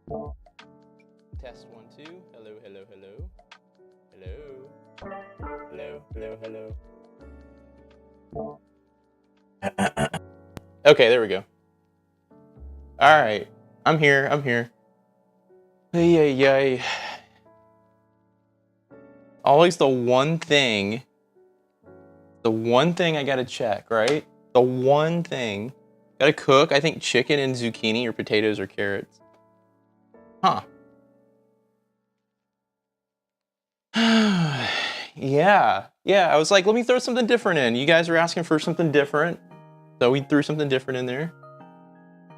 Test 1 2. Hello, hello, hello. Hello. Hello, hello, hello. Okay, there we go. All right, I'm here. I'm here. Yay. Always the one thing I gotta check, right? The one thing. Gotta cook, I think chicken and zucchini or potatoes or carrots. Huh. Yeah, I was like, let me throw something different in. You guys are asking for something different. So we threw something different in there.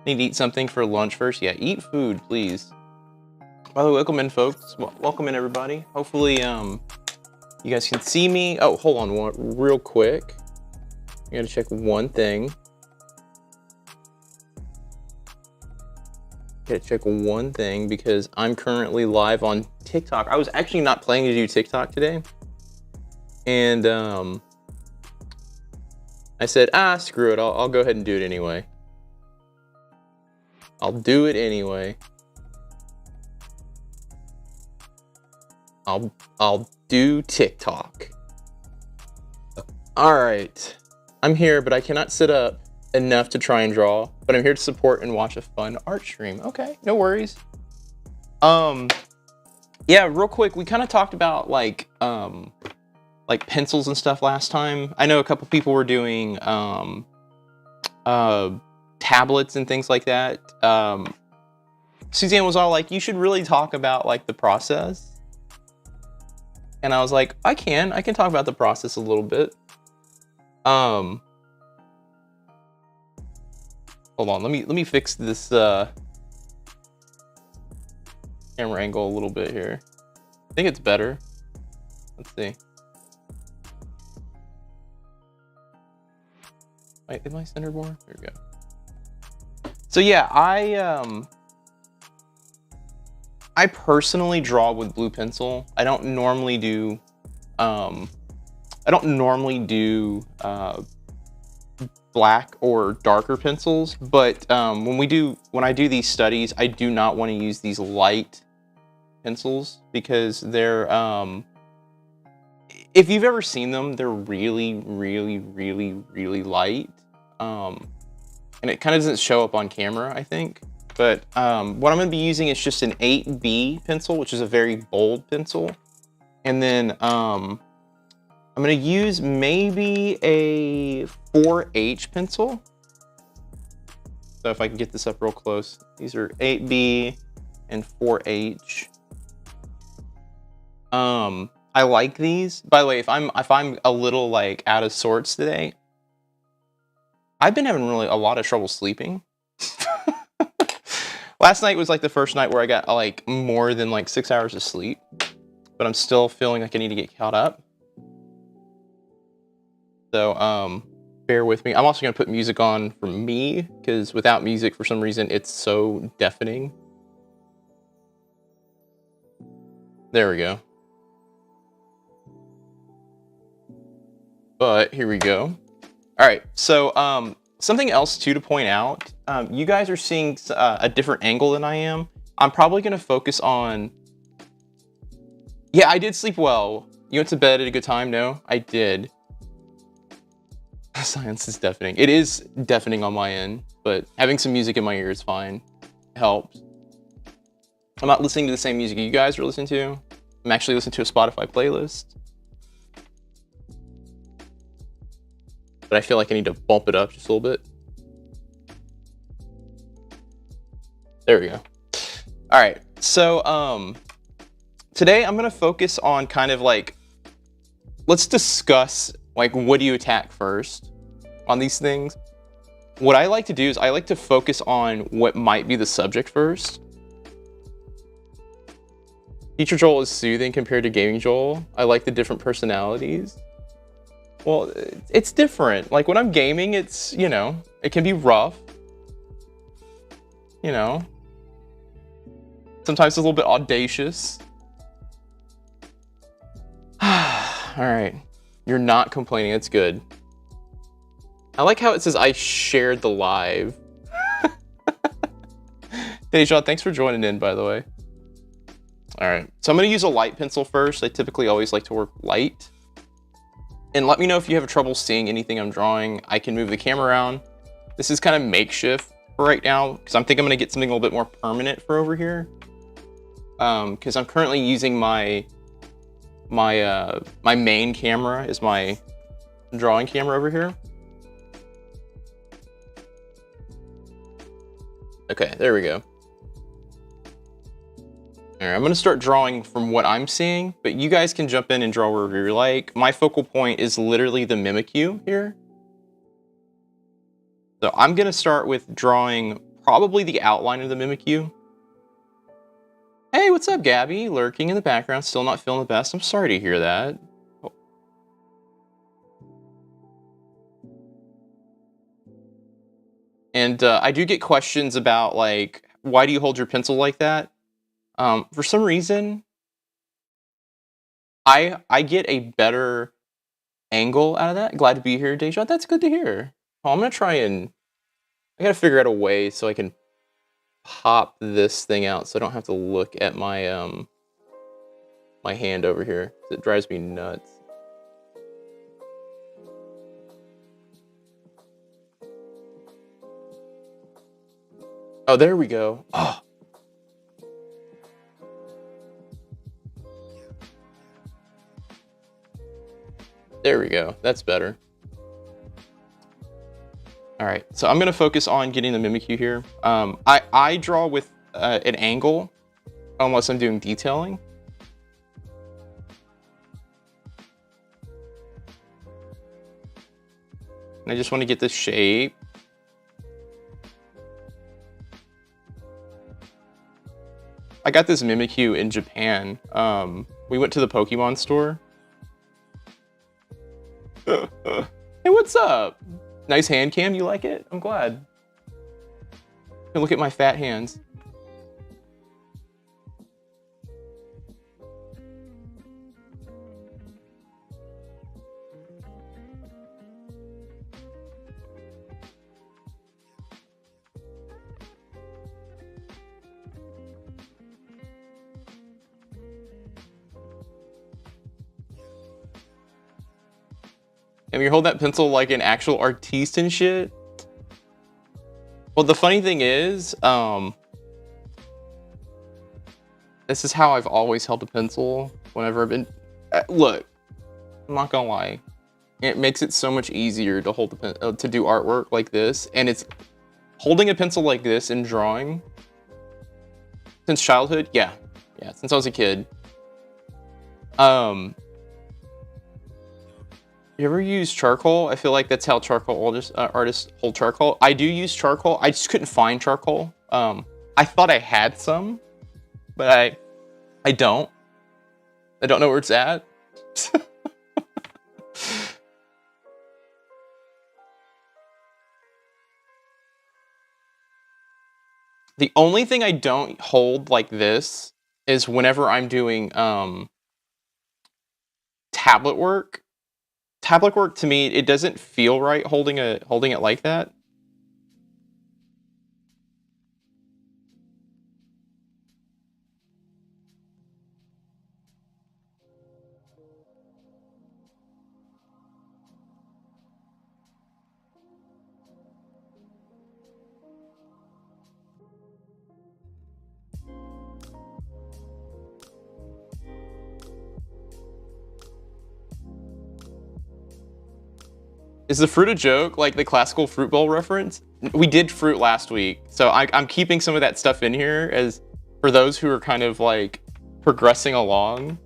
Need to eat something for lunch first. Yeah, eat food, please. By the way, welcome in, folks. Welcome in, everybody. Hopefully, you guys can see me. Oh, hold on real quick. I gotta check one thing. Because I'm currently live on TikTok. I was actually not planning to do TikTok today. And I said, screw it. I'll go ahead and do it anyway. I'll do it anyway. I'll do TikTok. All right. I'm here, but I cannot sit up enough to try and draw, but I'm here to support and watch a fun art stream. Okay, no worries. Yeah, real quick, we kind of talked about like pencils and stuff last time. I know a couple people were doing tablets and things like that. Suzanne was all like, you should really talk about like the process. And I was like, I can talk about the process a little bit. Hold on, let me fix this camera angle a little bit here. I think it's better. Let's see. Wait, am I centered more? There we go. So yeah, I personally draw with blue pencil. I don't normally do black or darker pencils, but when I do these studies, I do not want to use these light pencils because they're if you've ever seen them, they're really light, and it kind of doesn't show up on camera, I think. But what I'm going to be using is just an 8B pencil, which is a very bold pencil, and then I'm going to use maybe a 4H pencil. So if I can get this up real close, these are 8B and 4H. I like these. By the way, if I'm a little like out of sorts today, I've been having really a lot of trouble sleeping. Last night was like the first night where I got like more than like 6 hours of sleep, but I'm still feeling like I need to get caught up. So bear with me. I'm also gonna put music on for me because without music, for some reason, it's so deafening. There we go. But here we go. All right, so something else too to point out, you guys are seeing a different angle than I am. I'm probably gonna focus on, yeah, I did sleep well. You went to bed at a good time? No, I did. Silence is deafening. It is deafening on my end, but having some music in my ear is fine. It helps. I'm not listening to the same music you guys are listening to. I'm actually listening to a Spotify playlist. But I feel like I need to bump it up just a little bit. There we go. All right, so today I'm gonna focus on kind of like, let's discuss like what do you attack first on these things. What I like to do is I like to focus on what might be the subject first. Teacher Joel is soothing compared to Gaming Joel. I like the different personalities. Well, it's different. Like when I'm gaming, it's, you know, it can be rough. You know, sometimes it's a little bit audacious. All right, you're not complaining. It's good. I like how it says I shared the live. Deja, thanks for joining in, by the way. All right, so I'm gonna use a light pencil first. I typically always like to work light. And let me know if you have trouble seeing anything I'm drawing. I can move the camera around. This is kind of makeshift for right now, because I'm thinking I'm gonna get something a little bit more permanent for over here. Because I'm currently using my main camera as my drawing camera over here. Okay, there we go. All right, I'm gonna start drawing from what I'm seeing, but you guys can jump in and draw wherever you like. My focal point is literally the Mimikyu here. So I'm gonna start with drawing probably the outline of the Mimikyu. Hey, what's up, Gabby? Lurking in the background, still not feeling the best. I'm sorry to hear that. Oh. And I do get questions about, like, why do you hold your pencil like that? For some reason, I get a better angle out of that. Glad to be here, Deja. That's good to hear. Oh, I'm gonna try and I gotta figure out a way so I can pop this thing out so I don't have to look at my my hand over here. It drives me nuts. Oh, there we go. Oh. There we go. That's better. All right, so I'm gonna focus on getting the Mimikyu here. I draw with an angle unless I'm doing detailing. And I just want to get this shape. I got this Mimikyu in Japan. We went to the Pokemon store. Hey, what's up? Nice hand cam, you like it? I'm glad. Hey, look at my fat hands. And you hold that pencil like an actual artiste and shit. Well, the funny thing is, this is how I've always held a pencil whenever I've been. Look, I'm not gonna lie, it makes it so much easier to hold the pen, to do artwork like this, and it's holding a pencil like this and drawing since childhood. Yeah, since I was a kid. You ever use charcoal? I feel like that's how charcoal artists hold charcoal. I do use charcoal. I just couldn't find charcoal. I thought I had some, but I don't. I don't know where it's at. The only thing I don't hold like this is whenever I'm doing tablet work. Tablet work, to me, it doesn't feel right holding it like that. Is the fruit a joke, like the classical fruit bowl reference? We did fruit last week, so I'm keeping some of that stuff in here as for those who are kind of like progressing along.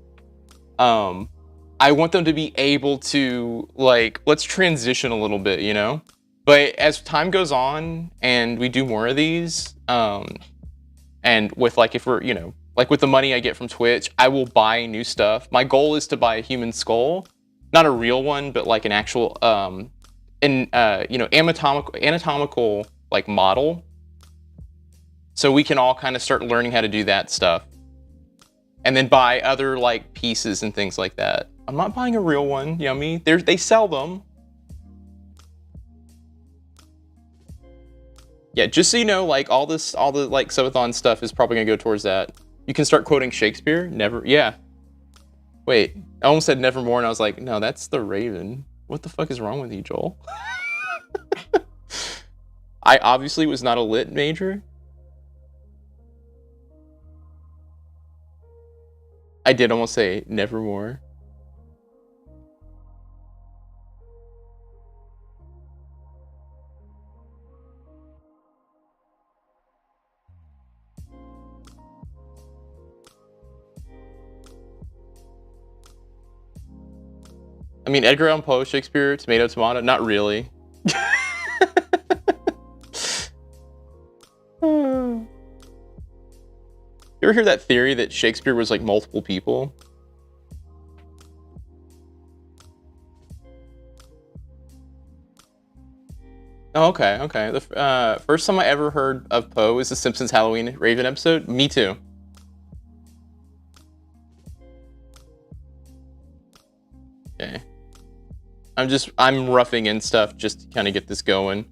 I want them to be able to, like, let's transition a little bit, you know? But as time goes on and we do more of these, and with, like, if we're, you know, like with the money I get from Twitch, I will buy new stuff. My goal is to buy a human skull. Not a real one, but like an actual, you know, anatomical like model. So we can all kind of start learning how to do that stuff. And then buy other like pieces and things like that. I'm not buying a real one, yummy. They sell them. Yeah, just so you know, like all the like subathon stuff is probably gonna go towards that. You can start quoting Shakespeare. Never. Yeah. Wait, I almost said Nevermore, and I was like, no, that's the Raven. What the fuck is wrong with you, Joel? I obviously was not a lit major. I did almost say Nevermore. I mean, Edgar Allan Poe, Shakespeare, tomato, tomato. Not really. You ever hear that theory that Shakespeare was like multiple people? Oh, okay, okay. The first time I ever heard of Poe is the Simpsons Halloween Raven episode. Me too. Okay. I'm roughing in stuff just to kind of get this going.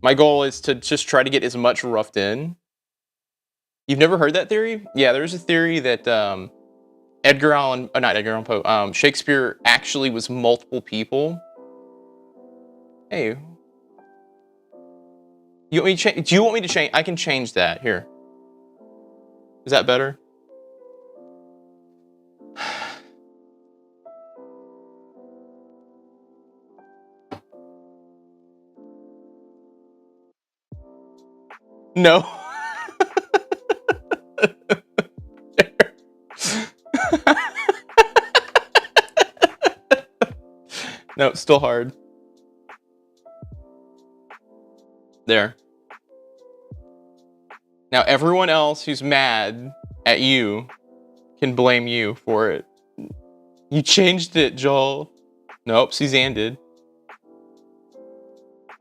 My goal is to just try to get as much roughed in. You've never heard that theory? Yeah, there's a theory that not Edgar Allan Poe, Shakespeare actually was multiple people. Hey. You want me to change? Do you want me to change? I can change that. Here. Is that better? No. No, it's still hard. There. Now everyone else who's mad at you can blame you for it. You changed it, Joel. Nope, Suzanne did.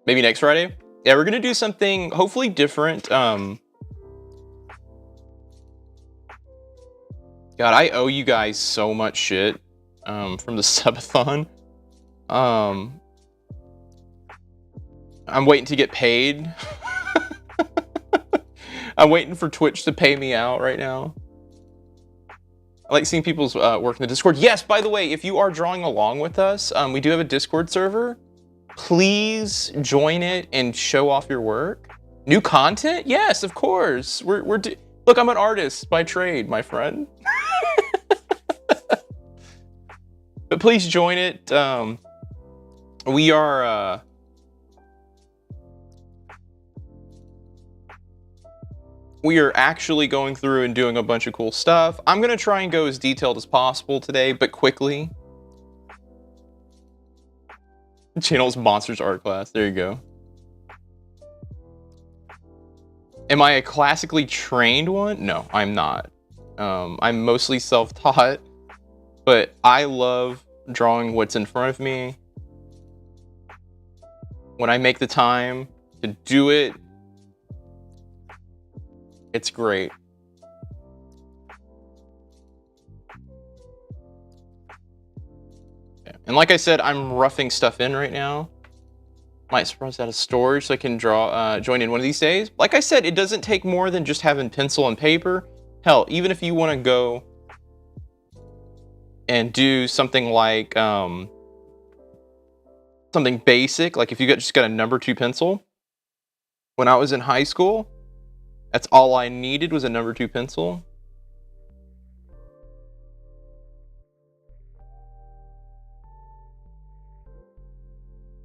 Maybe next Friday? Yeah, we're gonna do something hopefully different. God, I owe you guys so much shit from the subathon. I'm waiting to get paid. I'm waiting for Twitch to pay me out right now. I like seeing people's work in the Discord. Yes, by the way, if you are drawing along with us, we do have a Discord server. Please join it and show off your work. New content? Yes, of course. Look, I'm an artist by trade, my friend. But please join it. We are actually going through and doing a bunch of cool stuff. I'm gonna try and go as detailed as possible today, but quickly. Channel's Monsters Art Class. There you go. Am I a classically trained one? No, I'm not. I'm mostly self-taught, but I love drawing what's in front of me. When I make the time to do it, it's great. And like I said, I'm roughing stuff in right now. Might surprise out of storage so I can join in one of these days. Like I said, it doesn't take more than just having pencil and paper. Hell, even if you want to go and do something like something basic, like if you just got a number 2 pencil. When I was in high school, that's all I needed was a number 2 pencil.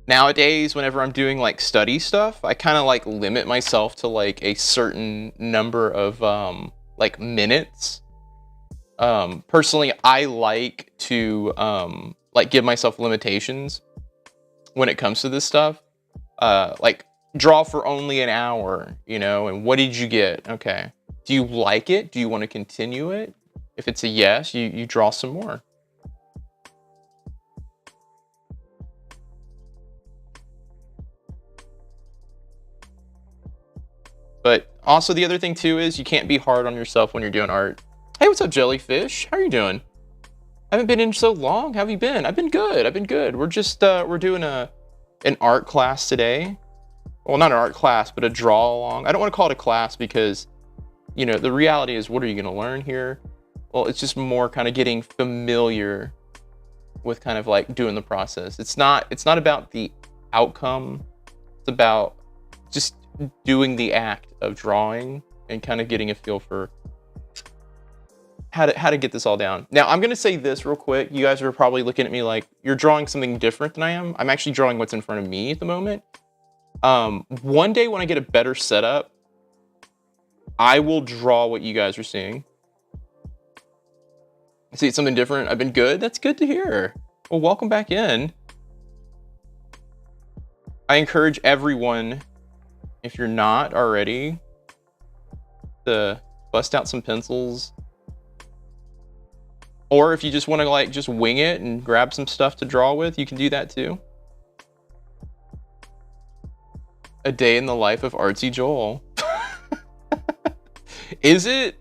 Nowadays, whenever I'm doing like study stuff, I kind of like limit myself to like a certain number of like minutes. Personally, I like to like give myself limitations when it comes to this stuff. Like draw for only an hour, you know, and what did you get? Okay. Do you like it? Do you want to continue it? If it's a yes, you draw some more. But also the other thing too is you can't be hard on yourself when you're doing art. Hey, what's up, Jellyfish? How are you doing? I haven't been in so long. How have you been? I've been good. I've been good. We're just we're doing a an art class today. Well, not an art class, but a draw along. I don't want to call it a class because, you know, the reality is, what are you going to learn here? Well, it's just more kind of getting familiar with kind of like doing the process. It's not about the outcome. It's about just doing the act of drawing and kind of getting a feel for how to get this all down. Now, I'm going to say this real quick. You guys are probably looking at me like, you're drawing something different than I am. I'm actually drawing what's in front of me at the moment. One day when I get a better setup, I will draw what you guys are seeing. See, it's something different. I've been good. That's good to hear. Well, welcome back in. I encourage everyone, if you're not already, to bust out some pencils. Or if you just want to like just wing it and grab some stuff to draw with, you can do that too. A day in the life of Artsy Joel. Is it?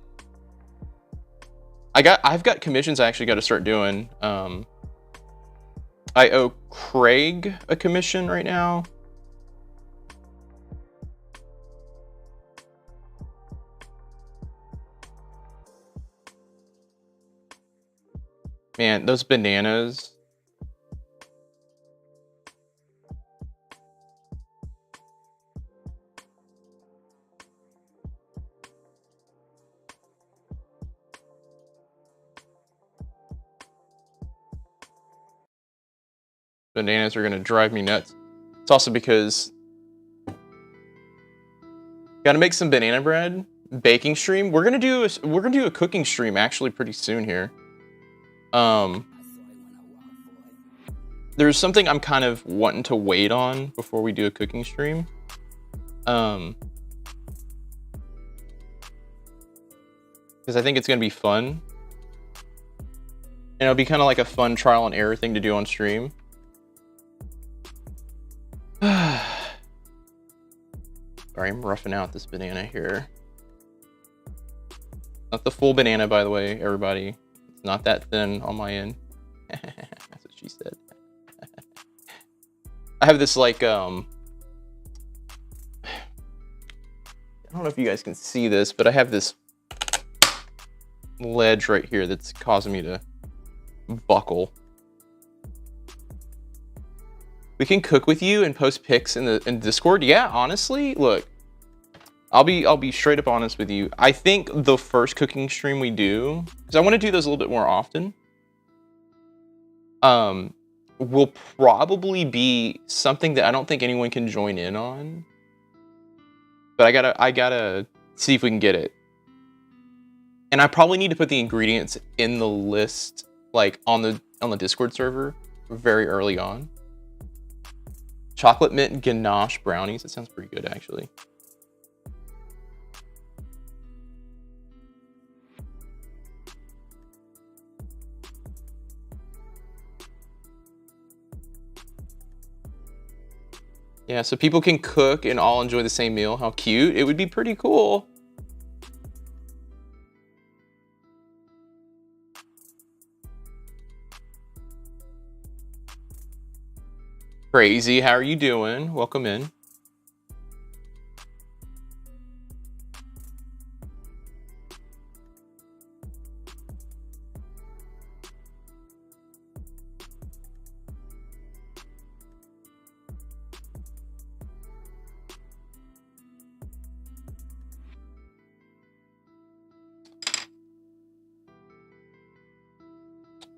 I've got commissions I actually got to start doing. I owe Craig a commission right now. Man, those bananas. Bananas are gonna drive me nuts. It's also because gotta make some banana bread. Baking stream. We're gonna do a cooking stream actually pretty soon here. There's something I'm kind of wanting to wait on before we do a cooking stream. Because I think it's gonna be fun. And it'll be kind of like a fun trial and error thing to do on stream. Sorry, I'm roughing out this banana here. Not the full banana, by the way, everybody. It's not that thin on my end. That's what she said. I have this like, I don't know if you guys can see this, but I have this ledge right here that's causing me to buckle. We can cook with you and post pics in Discord. Yeah, honestly, look, I'll be straight up honest with you. I think the first cooking stream we do, because I want to do those a little bit more often, will probably be something that I don't think anyone can join in on. But I gotta see if we can get it. And I probably need to put the ingredients in the list, like on the Discord server, very early on. Chocolate mint ganache brownies. That sounds pretty good, actually. Yeah, so people can cook and all enjoy the same meal. How cute. It would be pretty cool. Crazy, how are you doing? Welcome in.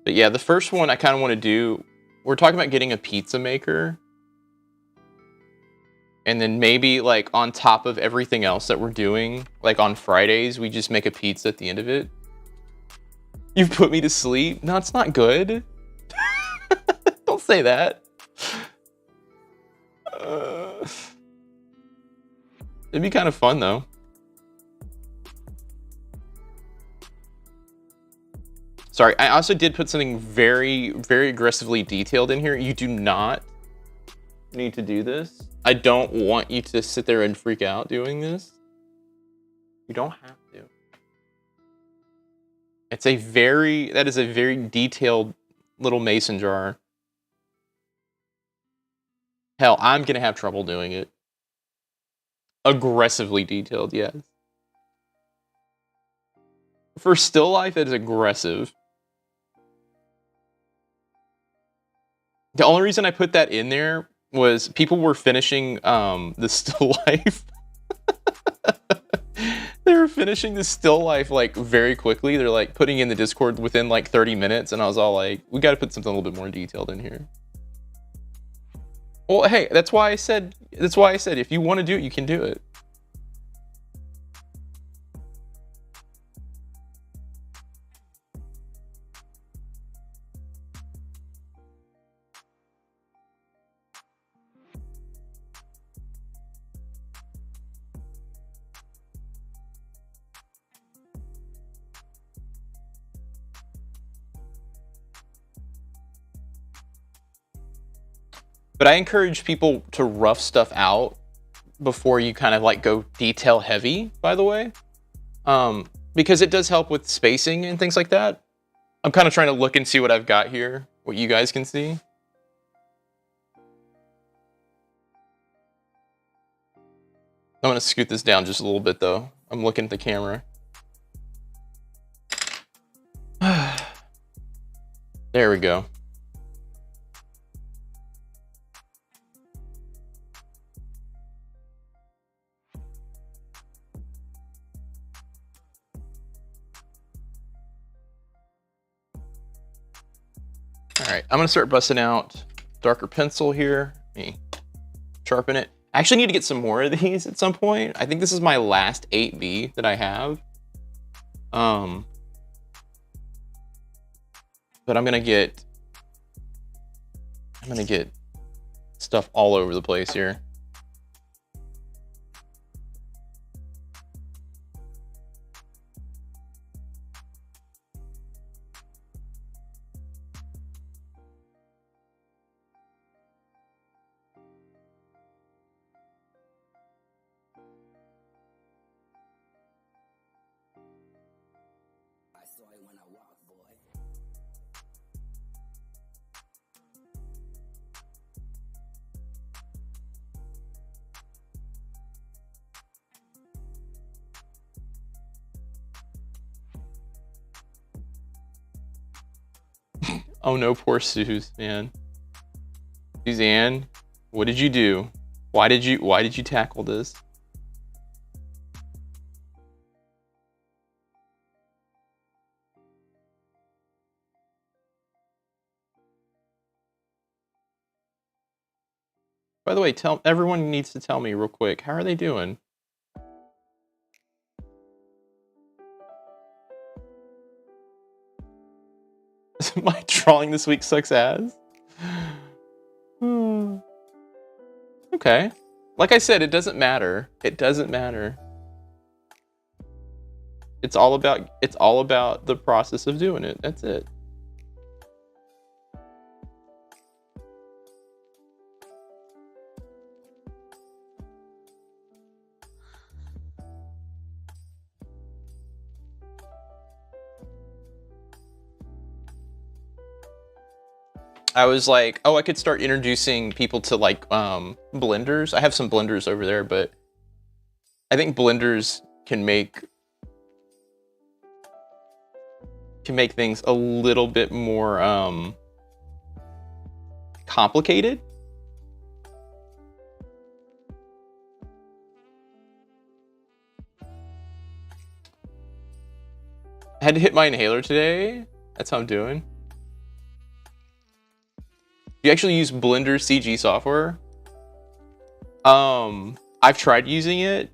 But yeah, the first one I kind of want to do, we're talking about getting a pizza maker. And then maybe like on top of everything else that we're doing, like on Fridays, we just make a pizza at the end of it. You've put me to sleep. No, it's not good. Don't say that. It'd be kind of fun though. Sorry, I also did put something very, very aggressively detailed in here. You do not need to do this. I don't want you to sit there and freak out doing this. You don't have to. That is a very detailed little mason jar. Hell, I'm gonna have trouble doing it. Aggressively detailed, yes. For still life, it is aggressive. The only reason I put that in there was people were finishing the still life. They were finishing the still life like very quickly. They're like putting in the Discord within like 30 minutes, and I was all like, we got to put something a little bit more detailed in here. Well, hey, that's why I said if you want to do it, you can do it. But I encourage people to rough stuff out before you kind of like go detail heavy, by the way. Because it does help with spacing and things like that. I'm kind of trying to look and see what I've got here, what you guys can see. I'm gonna scoot this down just a little bit though. I'm looking at the camera. There we go. All right, I'm gonna start busting out darker pencil here. Let me sharpen it. I actually need to get some more of these at some point. I think this is my last 8B that I have. But I'm gonna get stuff all over the place here. Oh no, poor Suze, man. Suzanne, what did you do? Why did you tackle this? By the way, everyone needs to tell me real quick, how are they doing? My drawing this week sucks ass. Okay. Like I said, it doesn't matter. It doesn't matter. It's all about the process of doing it. That's it. I was like, oh, I could start introducing people to like blenders. I have some blenders over there, but I think blenders can make things a little bit more complicated. I had to hit my inhaler today. That's how I'm doing. You actually use Blender CG software? I've tried using it.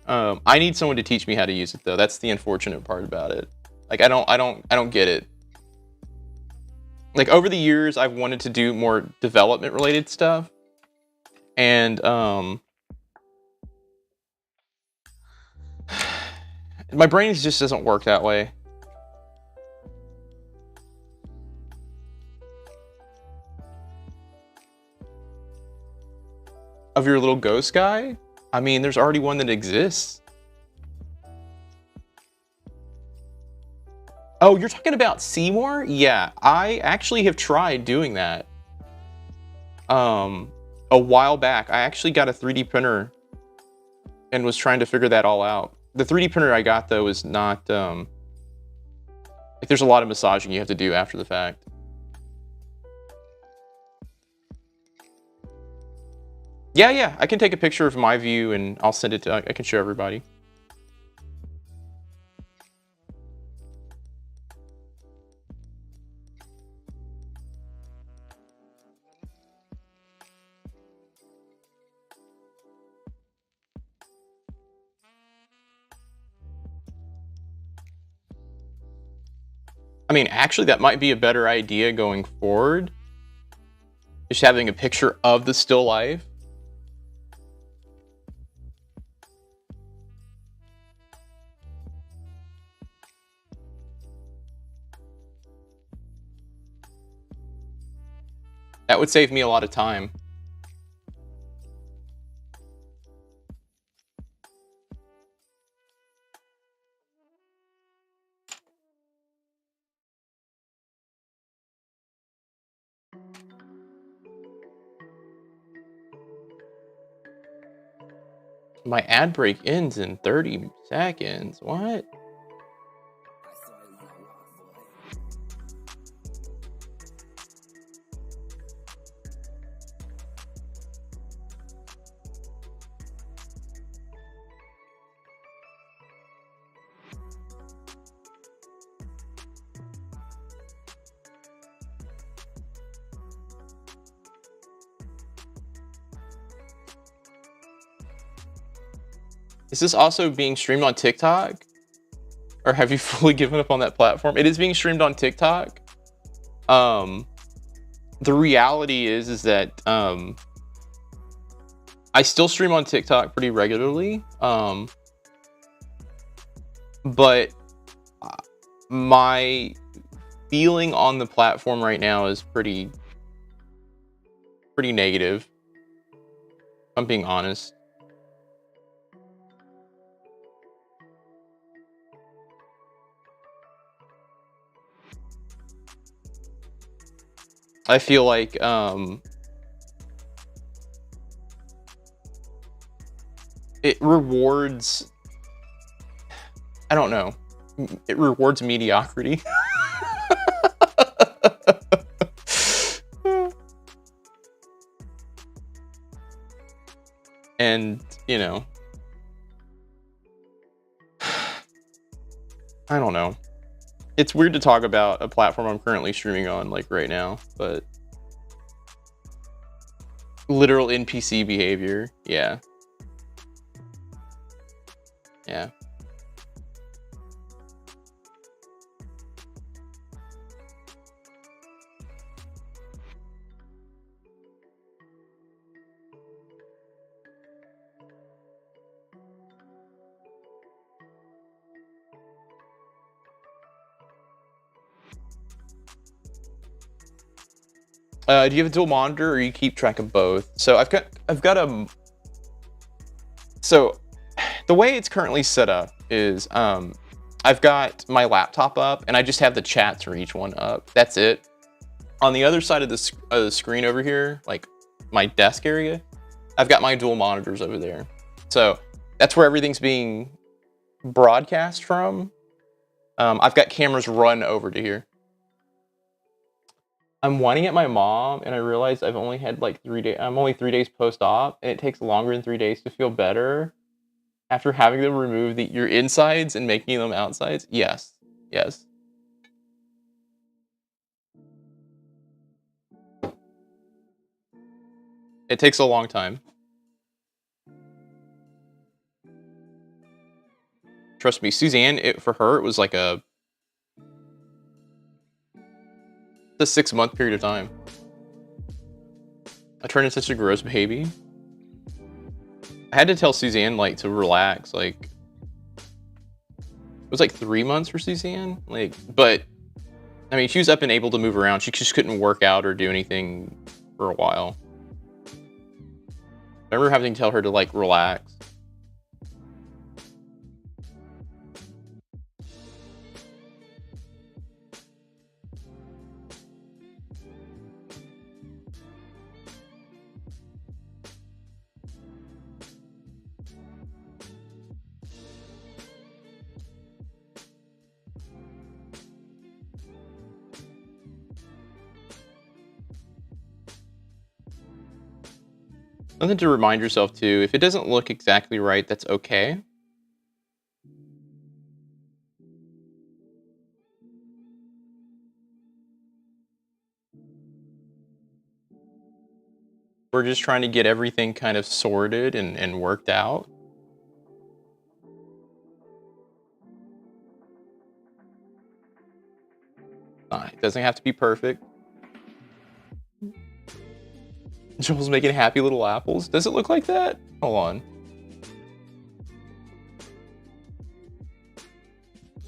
I need someone to teach me how to use it though. That's the unfortunate part about it. Like I don't get it. Like over the years I've wanted to do more development related stuff. And my brain just doesn't work that way. Of your little ghost guy? I mean, there's already one that exists. Oh, you're talking about Seymour? Yeah, I actually have tried doing that. a while back, I actually got a 3D printer and was trying to figure that all out. The 3D printer I got, though, is not, like, there's a lot of massaging you have to do after the fact. Yeah, I can take a picture of my view and I'll send it to, I can show everybody. I mean, actually, that might be a better idea going forward. Just having a picture of the still life. That would save me a lot of time. My ad break ends in 30 seconds. What? Is this also being streamed on TikTok? Or have you fully given up on that platform? It is being streamed on TikTok. The reality is that I still stream on TikTok pretty regularly. But my feeling on the platform right now is pretty negative, if I'm being honest. I feel like it rewards, I don't know, it rewards mediocrity. And, you know, I don't know. It's weird to talk about a platform I'm currently streaming on, like, right now, but literal NPC behavior, yeah. Yeah. Do you have a dual monitor or you keep track of both? So I've got a, so the way it's currently set up is I've got my laptop up and I just have the chats for each one up. That's it. On the other side of the screen over here, like my desk area, I've got my dual monitors over there. So that's where everything's being broadcast from. I've got cameras run over to here. I'm whining at my mom, and I realized I've only had like 3 days. I'm only 3 days post-op, and it takes longer than 3 days to feel better after having them remove your insides and making them outsides. Yes, yes. It takes a long time. Trust me, Suzanne. For her, it was like a 6-month period of time. I turned into such a gross baby. I had to tell Suzanne, like, to relax. Like, it was like 3 months for Suzanne. Like, but I mean, she was up and able to move around. She just couldn't work out or do anything for a while. I remember having to tell her to, like, relax. Something to remind yourself too, if it doesn't look exactly right, that's okay. We're just trying to get everything kind of sorted and worked out. It doesn't have to be perfect. Joel's making happy little apples. Does it look like that? Hold on.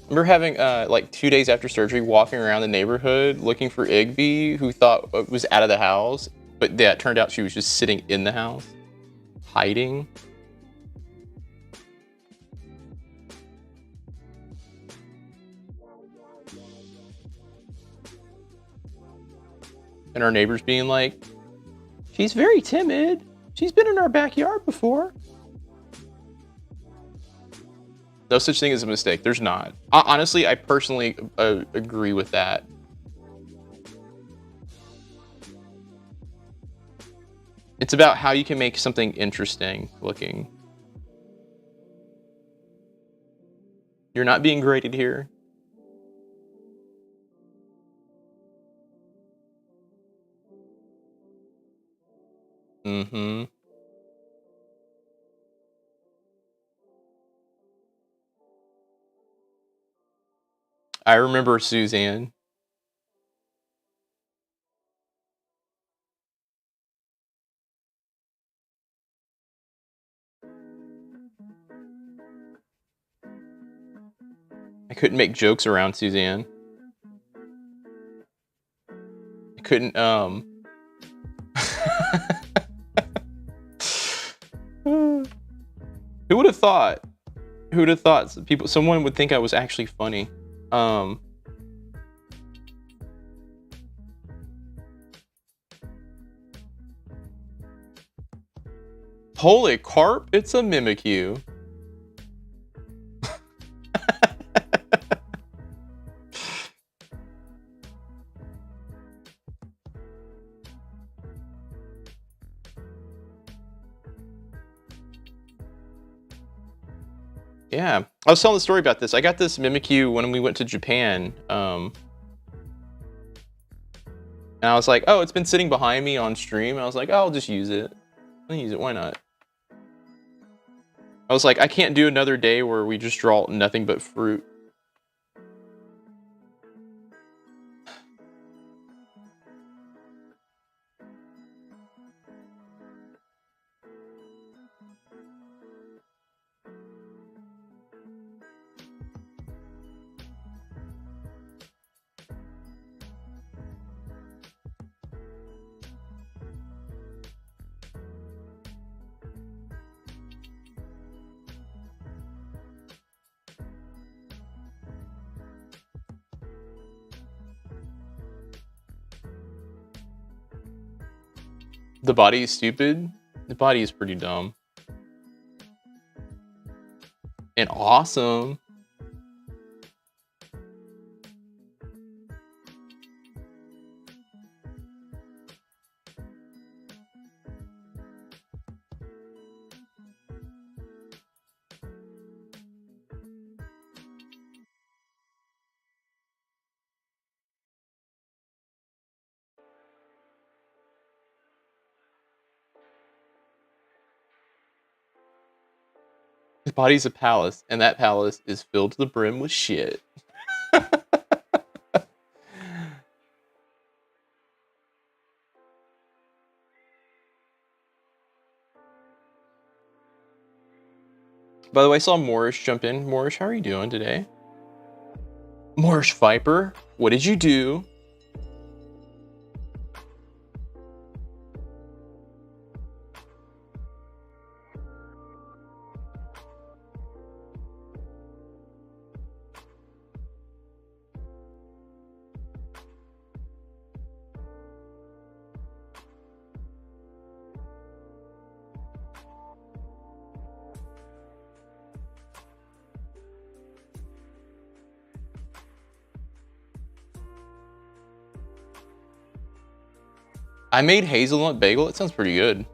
Remember having like 2 days after surgery, walking around the neighborhood looking for Igby, who thought it was out of the house, but yeah, it turned out she was just sitting in the house, hiding. And our neighbors being like, she's very timid. She's been in our backyard before. No such thing as a mistake. There's not. Honestly, I personally agree with that. It's about how you can make something interesting looking. You're not being graded here. Mm-hmm. I remember Suzanne. I couldn't make jokes around Suzanne. I couldn't, Who would have thought? Who would have thought someone would think I was actually funny? Holy carp, it's a Mimikyu. Yeah, I was telling the story about this. I got this Mimikyu when we went to Japan, and I was like, oh, it's been sitting behind me on stream. I was like, oh, I'll just use it. I'll use it, why not? I was like, I can't do another day where we just draw nothing but fruit. The body is stupid. The body is pretty dumb. And awesome. His body's a palace, and that palace is filled to the brim with shit. By the way, I saw Moorish jump in. Moorish, how are you doing today? Moorish Viper, what did you do? I made hazelnut bagel. It sounds pretty good.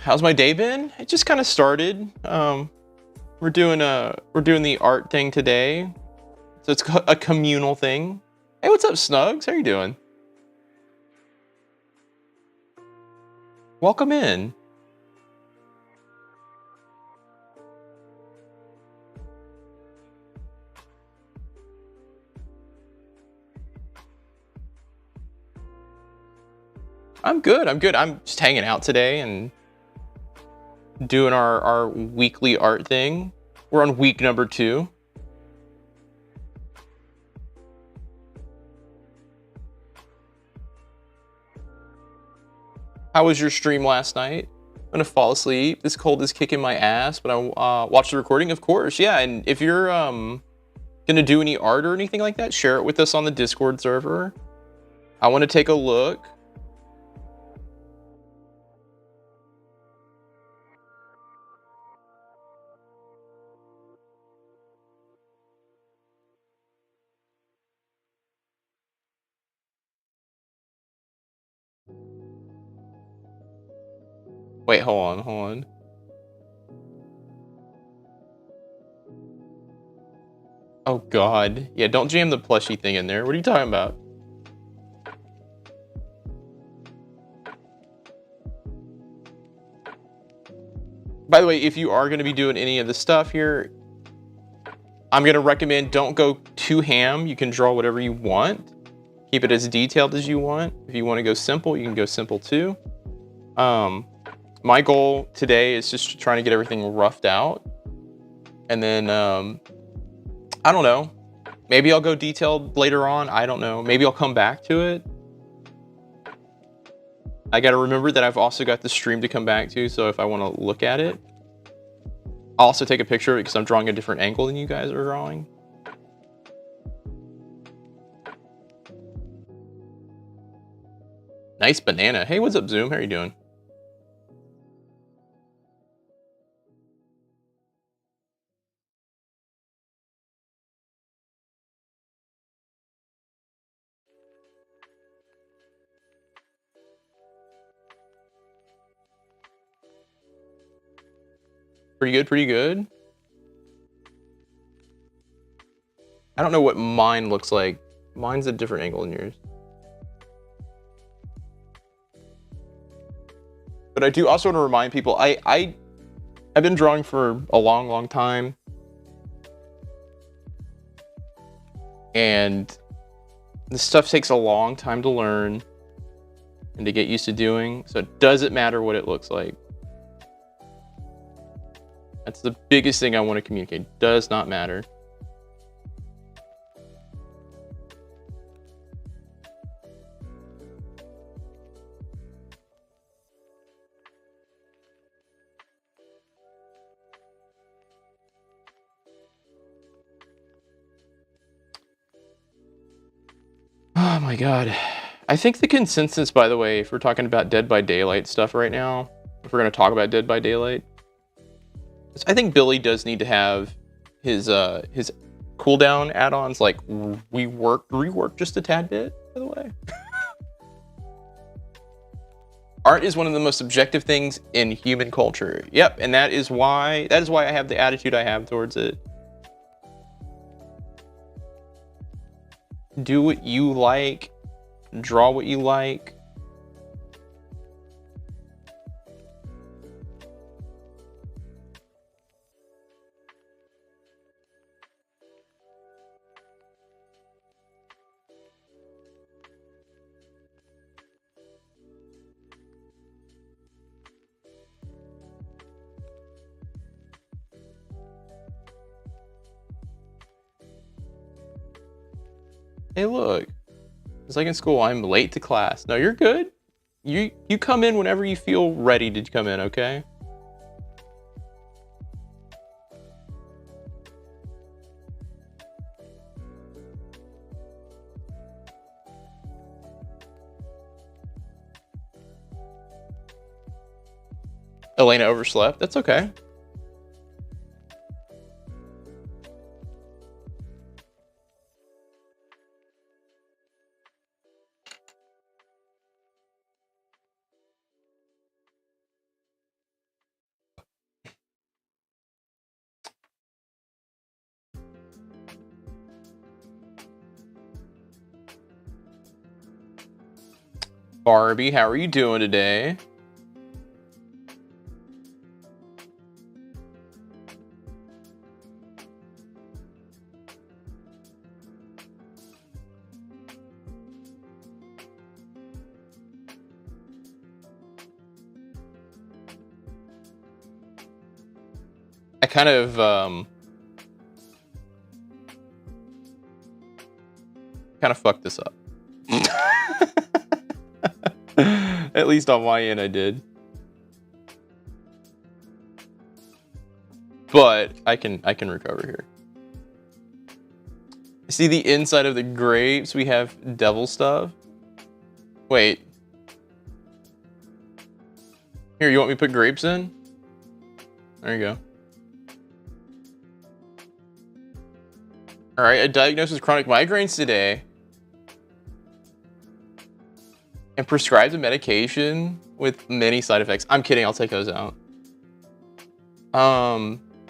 How's my day been? It just kind of started. We're doing the art thing today, so it's a communal thing. Hey, what's up, Snugs? How you doing? Welcome in. I'm good. I'm good. I'm just hanging out today and doing our weekly art thing. We're on week number 2. How was your stream last night? I'm gonna fall asleep. This cold is kicking my ass, but I watched the recording, of course. Yeah, and if you're gonna do any art or anything like that, share it with us on the Discord server. I want to take a look. Wait, hold on. Oh God, yeah, don't jam the plushie thing in there. What are you talking about? By the way, if you are going to be doing any of the stuff here, I'm going to recommend don't go too ham. You can draw whatever you want. Keep it as detailed as you want. If you want to go simple, you can go simple too. My goal today is just trying to get everything roughed out. And then, I don't know. Maybe I'll go detailed later on. I don't know. Maybe I'll come back to it. I got to remember that I've also got the stream to come back to. So if I want to look at it, I'll also take a picture of it because I'm drawing a different angle than you guys are drawing. Nice banana. Hey, what's up, Zoom? How are you doing? Pretty good, pretty good. I don't know what mine looks like. Mine's a different angle than yours. But I do also want to remind people, I've been drawing for a long, long time. And this stuff takes a long time to learn and to get used to doing. So it doesn't matter what it looks like. That's the biggest thing I want to communicate. Does not matter. Oh my God. I think the consensus, by the way, if we're talking about Dead by Daylight stuff right now, if we're going to talk about Dead by Daylight, I think Billy does need to have his cooldown add-ons like rework just a tad bit, by the way. Art is one of the most subjective things in human culture. Yep, and that is why I have the attitude I have towards it. Do what you like, draw what you like. Hey, look. It's like in school, I'm late to class. No, you're good. You come in whenever you feel ready to come in, okay? Elena overslept. That's okay. Barbie, how are you doing today? I kind of fucked this up. At least on my end I did. But I can recover here. See the inside of the grapes? We have devil stuff. Wait. Here, you want me to put grapes in? There you go. Alright, a diagnosis of chronic migraines today. And prescribed a medication with many side effects. I'm kidding, I'll take those out.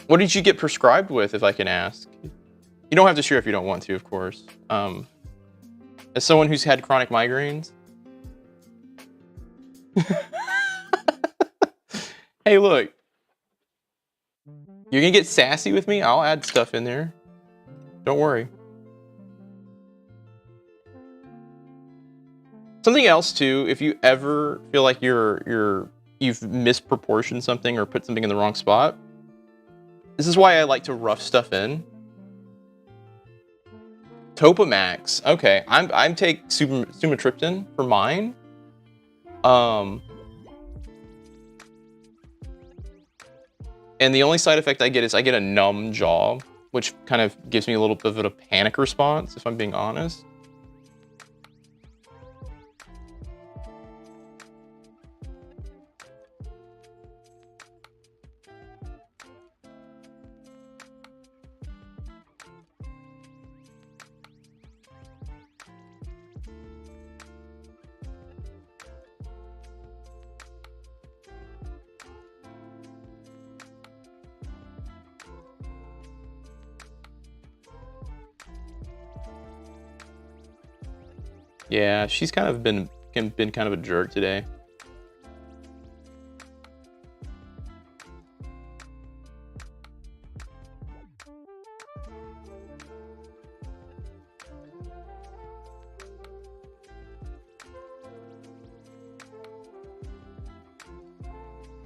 What did you get prescribed with, if I can ask? You don't have to share if you don't want to, of course. As someone who's had chronic migraines. Hey, look. You're gonna get sassy with me? I'll add stuff in there. Don't worry. Something else too, if you ever feel like you've misproportioned something or put something in the wrong spot, this is why I like to rough stuff in. Topamax. Okay, I'm take sumatriptan for mine. And the only side effect I get is I get a numb jaw, which kind of gives me a little bit of a panic response, if I'm being honest. Yeah, she's kind of been kind of a jerk today.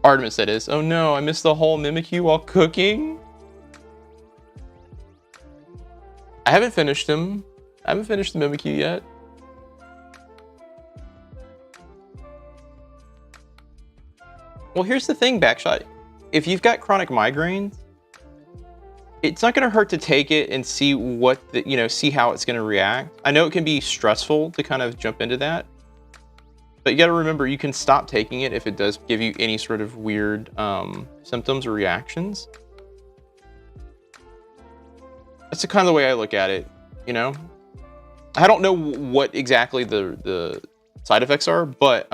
Artemis, that is. Oh no, I missed the whole Mimikyu while cooking? I haven't finished him. I haven't finished the Mimikyu yet. Well, here's the thing, Backshot. If you've got chronic migraines, it's not going to hurt to take it and see see how it's going to react. I know it can be stressful to kind of jump into that, but you got to remember you can stop taking it if it does give you any sort of weird symptoms or reactions. That's the kind of the way I look at it, you know? I don't know what exactly the side effects are, but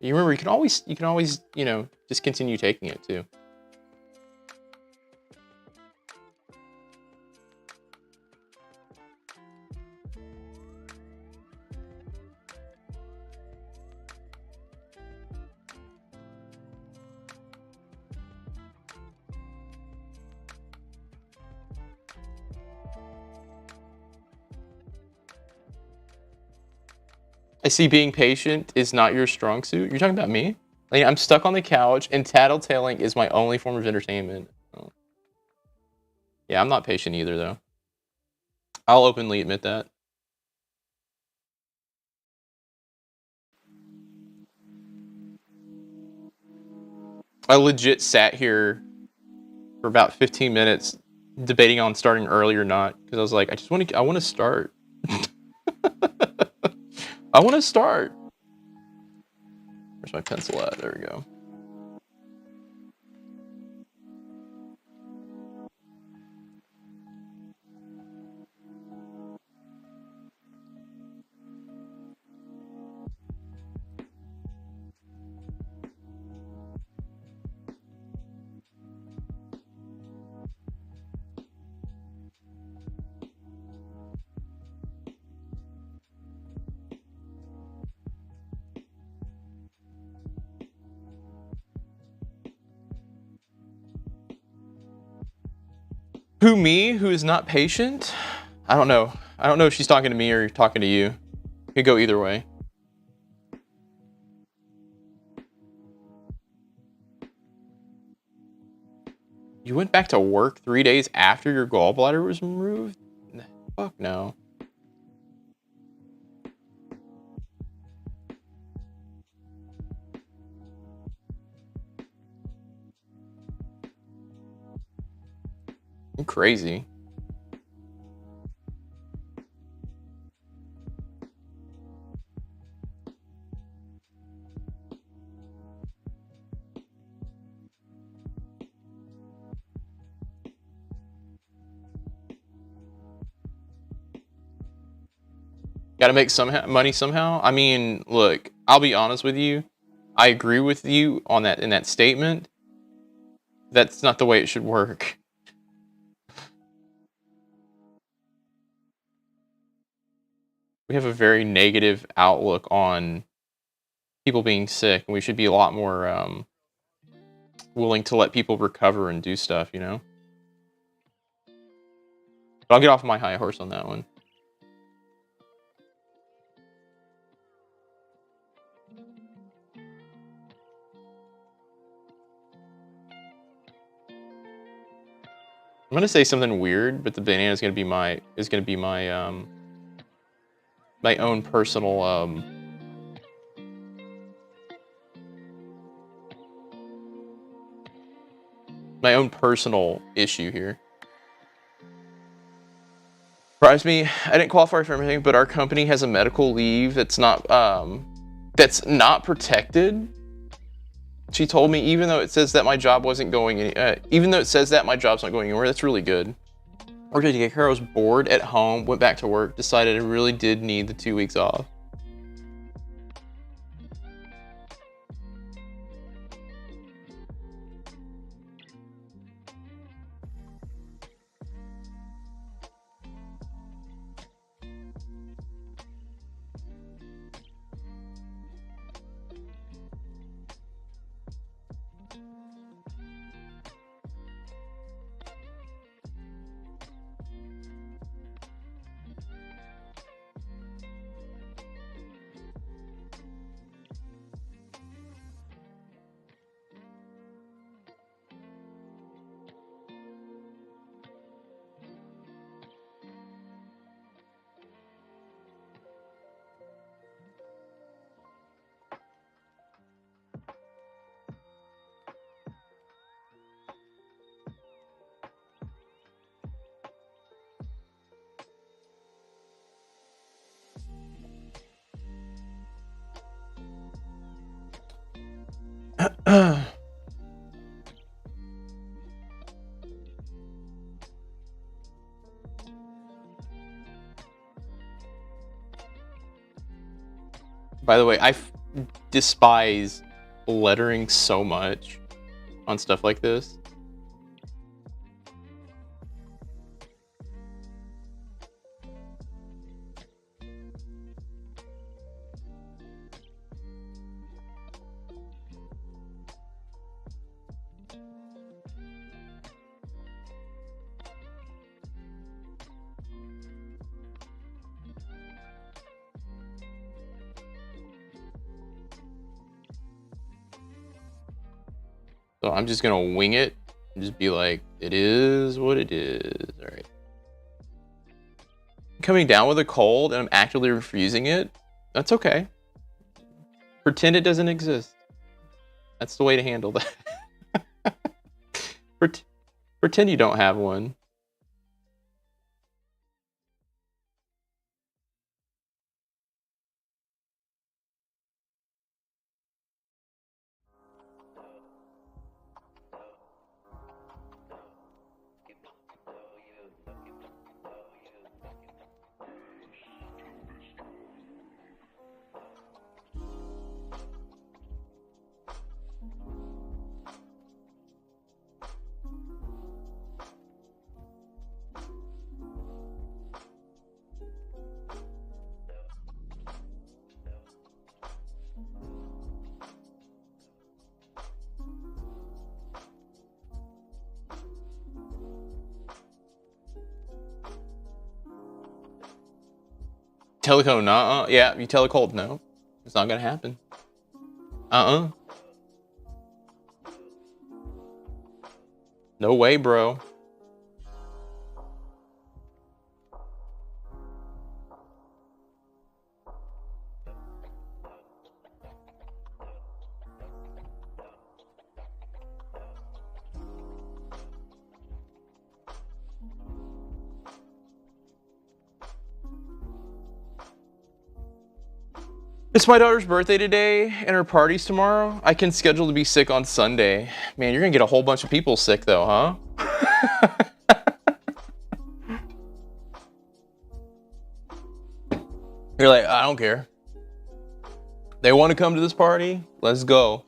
you remember you can always, just continue taking it too. I see being patient is not your strong suit. You're talking about me? Like, I'm stuck on the couch and tattletaling is my only form of entertainment. Oh. Yeah, I'm not patient either, though. I'll openly admit that. I legit sat here for about 15 minutes debating on starting early or not because I was like, I want to start. I want to start. Where's my pencil at? There we go. Who, me? Who is not patient? I don't know. I don't know if she's talking to me or talking to you. It could go either way. You went back to work 3 days after your gallbladder was removed? Fuck no. You're crazy. Got to make some money somehow. I mean, look, I'll be honest with you. I agree with you on that in that statement. That's not the way it should work. We have a very negative outlook on people being sick, and we should be a lot more willing to let people recover and do stuff, you know? But I'll get off my high horse on that one. I'm gonna say something weird, but the banana is gonna be my my own personal issue here. Surprised me. I didn't qualify for everything, but our company has a medical leave that's not protected. She told me, even though it says that my job wasn't going even though it says that my job's not going anywhere, that's really good. Worked at daycare, I was bored at home, went back to work, decided I really did need the 2 weeks off. By the way, I despise lettering so much on stuff like this. So I'm just gonna wing it and just be like, it is what it is. All right. Coming down with a cold and I'm actively refusing it, that's okay. Pretend it doesn't exist. That's the way to handle that. Pretend you don't have one. Telecone, nah. Yeah, you telecold, no. It's not gonna happen. No way, bro. It's my daughter's birthday today, and her party's tomorrow. I can schedule to be sick on Sunday. Man, you're gonna get a whole bunch of people sick, though, huh? You're like, I don't care. They want to come to this party? Let's go.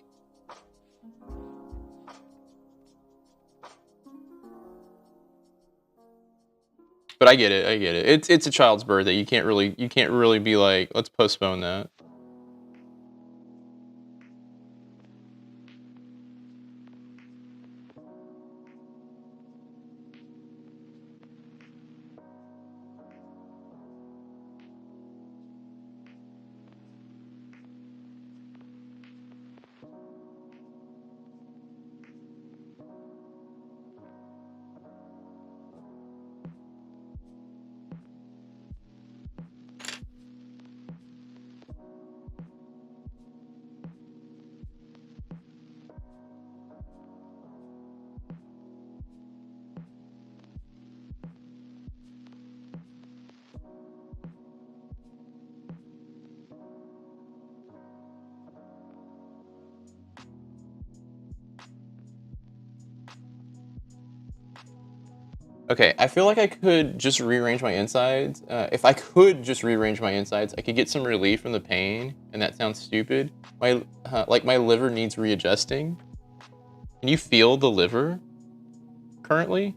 But I get it. I get it. It's a child's birthday. You can't really be like, let's postpone that. Okay, I feel like I could just rearrange my insides. If I could just rearrange my insides, I could get some relief from the pain, and that sounds stupid. Like my liver needs readjusting. Can you feel the liver currently?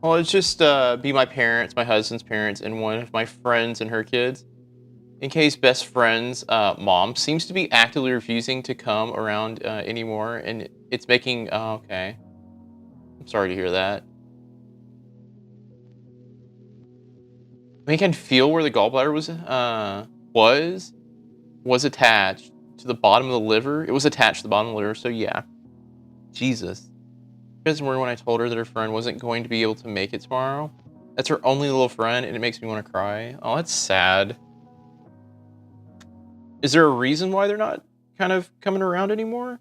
Well, it's just be my parents, my husband's parents, and one of my friends and her kids. In case best friend's mom seems to be actively refusing to come around anymore, and it's making. Oh, okay, I'm sorry to hear that. I mean, I can feel where the gallbladder was attached to the bottom of the liver. It was attached to the bottom of the liver. So yeah, Jesus. You guys remember when I told her that her friend wasn't going to be able to make it tomorrow? That's her only little friend, and it makes me want to cry. Oh, that's sad. Is there a reason why they're not kind of coming around anymore?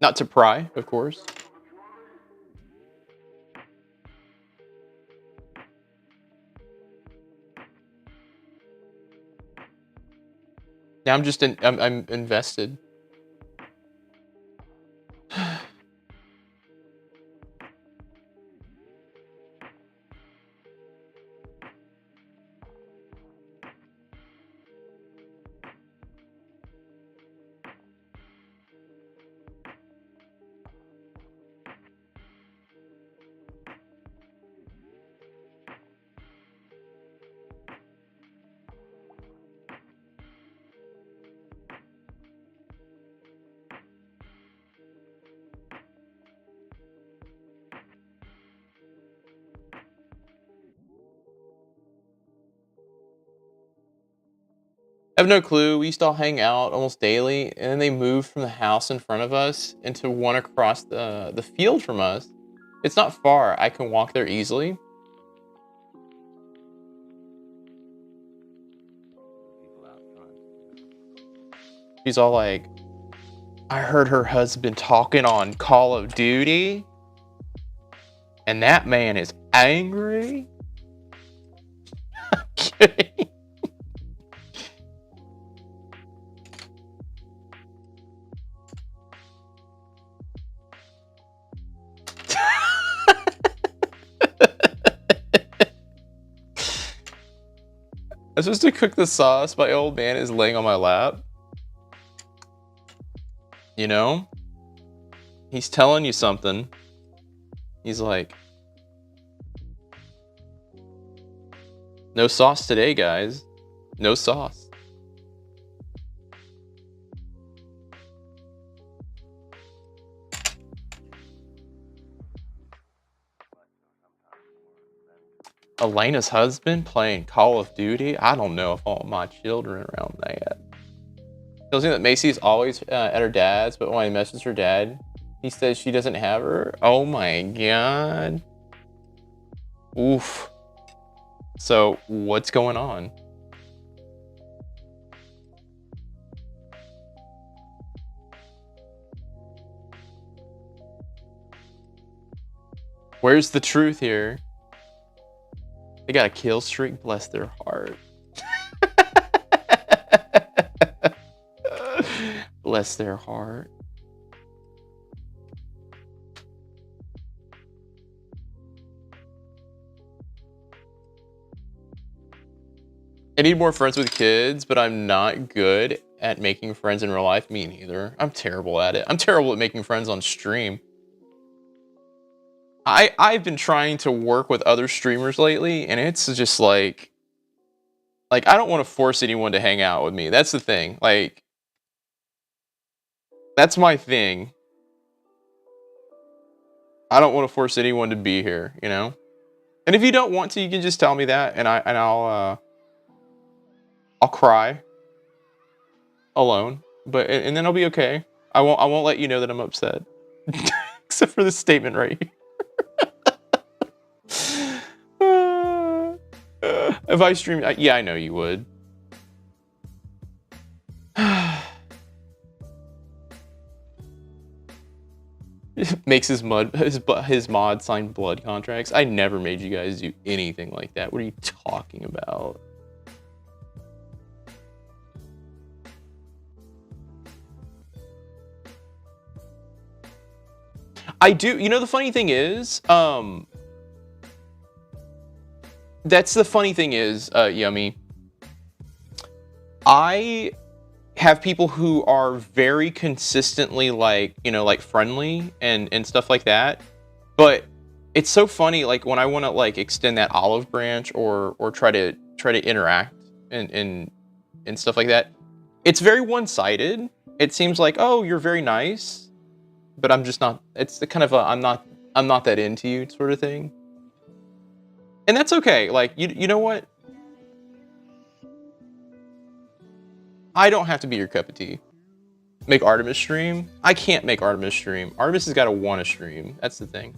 Not to pry, of course. Yeah, I'm invested. I have no clue. We used to all hang out almost daily, and then they moved from the house in front of us into one across the field from us. It's not far. I can walk there easily. She's all like, I heard her husband talking on Call of Duty, and that man is angry. I'm kidding. I'm supposed to cook the sauce. My old man is laying on my lap. You know? He's telling you something. He's like, no sauce today, guys. No sauce. Elena's husband playing Call of Duty? I don't know if I want my children around that. Tells me that Macy's always at her dad's, but when I message her dad, he says she doesn't have her. Oh my god. Oof. So, what's going on? Where's the truth here? They got a kill streak, bless their heart. Bless their heart. I need more friends with kids, but I'm not good at making friends in real life. Me neither. I'm terrible at it. I'm terrible at making friends on stream. I've been trying to work with other streamers lately, and it's just like I don't want to force anyone to hang out with me. That's the thing. Like, that's my thing. I don't want to force anyone to be here, you know? And if you don't want to, you can just tell me that, and I'll cry alone, and then I'll be okay. I won't let you know that I'm upset. Except for this statement right here. If I stream, yeah, I know you would. Makes his mod sign blood contracts. I never made you guys do anything like that. What are you talking about? I do. You know, the funny thing is, that's the funny thing is, Yummy. I have people who are very consistently like, you know, like friendly and stuff like that. But it's so funny, like when I want to like extend that olive branch or try to interact and stuff like that, it's very one-sided. It seems like, oh, you're very nice, but I'm just not. It's the kind of a I'm not that into you sort of thing. And that's okay. Like, you know what? I don't have to be your cup of tea. Make Artemis stream? I can't make Artemis stream. Artemis has got to want to stream. That's the thing.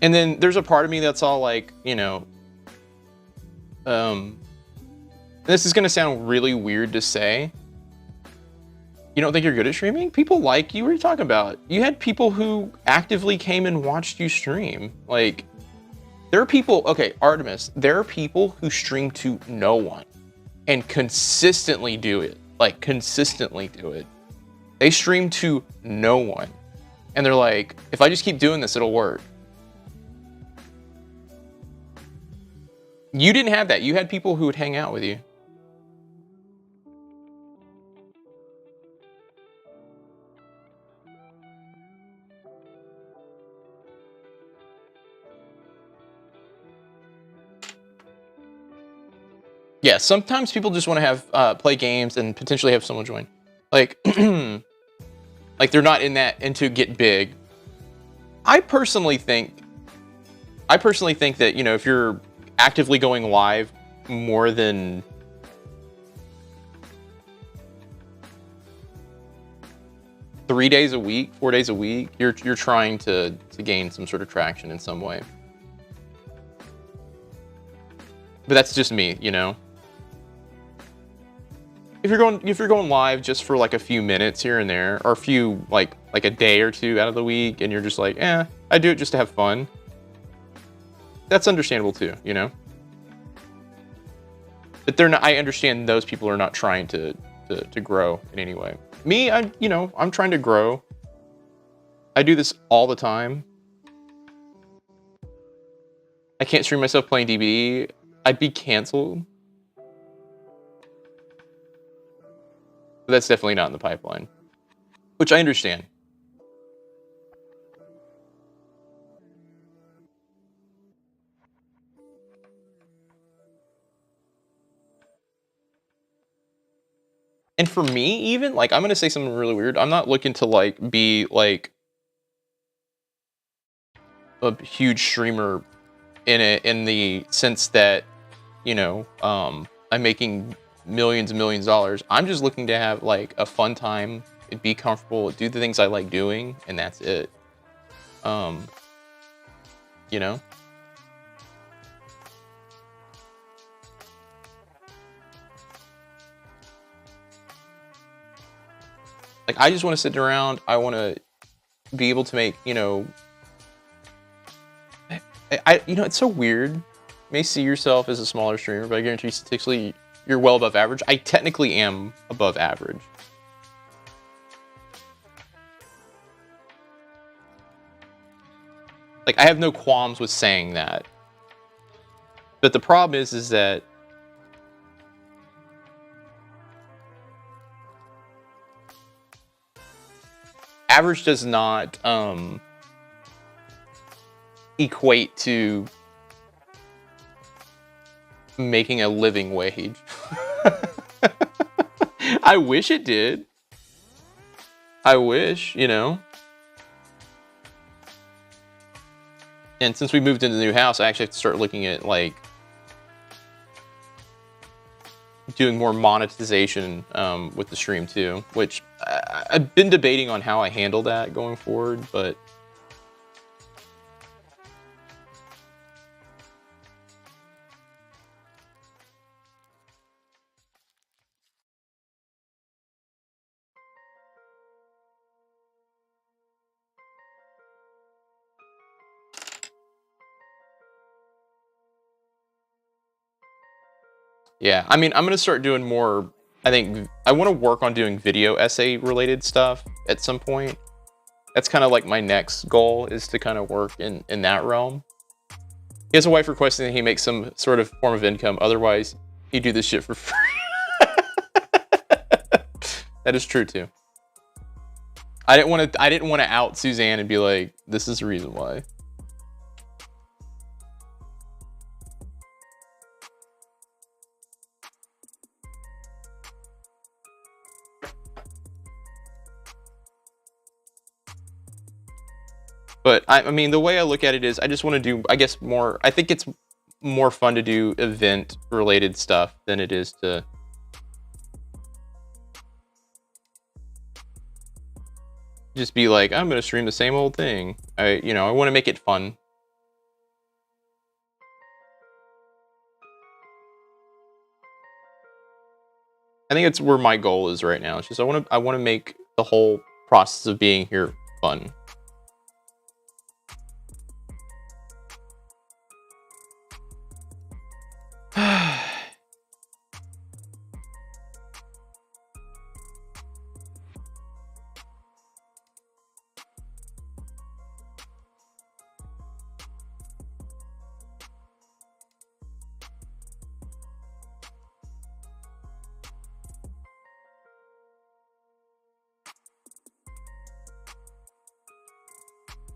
And then there's a part of me that's all like, you know, this is going to sound really weird to say. You don't think you're good at streaming? People like you. What are you talking about? You had people who actively came and watched you stream. Like, there are people, okay, Artemis, there are people who stream to no one and consistently do it. Like, consistently do it. They stream to no one. And they're like, if I just keep doing this, it'll work. You didn't have that. You had people who would hang out with you. Yeah, sometimes people just want to have play games and potentially have someone join. Like, like they're not into get big. I personally think that, you know, if you're actively going live more than 3 days a week, 4 days a week, you're trying to gain some sort of traction in some way. But that's just me, you know. If you're going live just for like a few minutes here and there, or a few like a day or two out of the week, and you're just like, I do it just to have fun. That's understandable too, you know. But they're not. I understand those people are not trying to grow in any way. Me, I'm trying to grow. I do this all the time. I can't stream myself playing DBD. I'd be canceled. But that's definitely not in the pipeline, which I understand. And for me, even, like, I'm gonna say something really weird. I'm not looking to, like, be, like, a huge streamer in the sense that, you know, I'm making millions and millions of dollars. I'm just looking to have, like, a fun time, be comfortable, do the things I like doing, and that's it. You know? Like, I just want to sit around. I want to be able to make, you know, it's so weird. You may see yourself as a smaller streamer, but I guarantee statistically you're well above average. I technically am above average. Like, I have no qualms with saying that. But the problem is that average does not equate to making a living wage. I wish it did. I wish, you know. And since we moved into the new house, I actually have to start looking at, like, doing more monetization with the stream too, which I've been debating on how I handle that going forward, but yeah, I mean, I'm gonna start doing more. I think I want to work on doing video essay related stuff at some point. That's kind of like my next goal, is to kind of work in that realm. He has a wife requesting that he make some sort of form of income. Otherwise, he'd do this shit for free. That is true too. I didn't want to out Suzanne and be like, this is the reason why. But I mean, the way I look at it is, I just want to do, I guess, more. I think it's more fun to do event related stuff than it is to just be like, I'm gonna stream the same old thing. I want to make it fun. I think it's where my goal is right now. It's just I want to make the whole process of being here fun.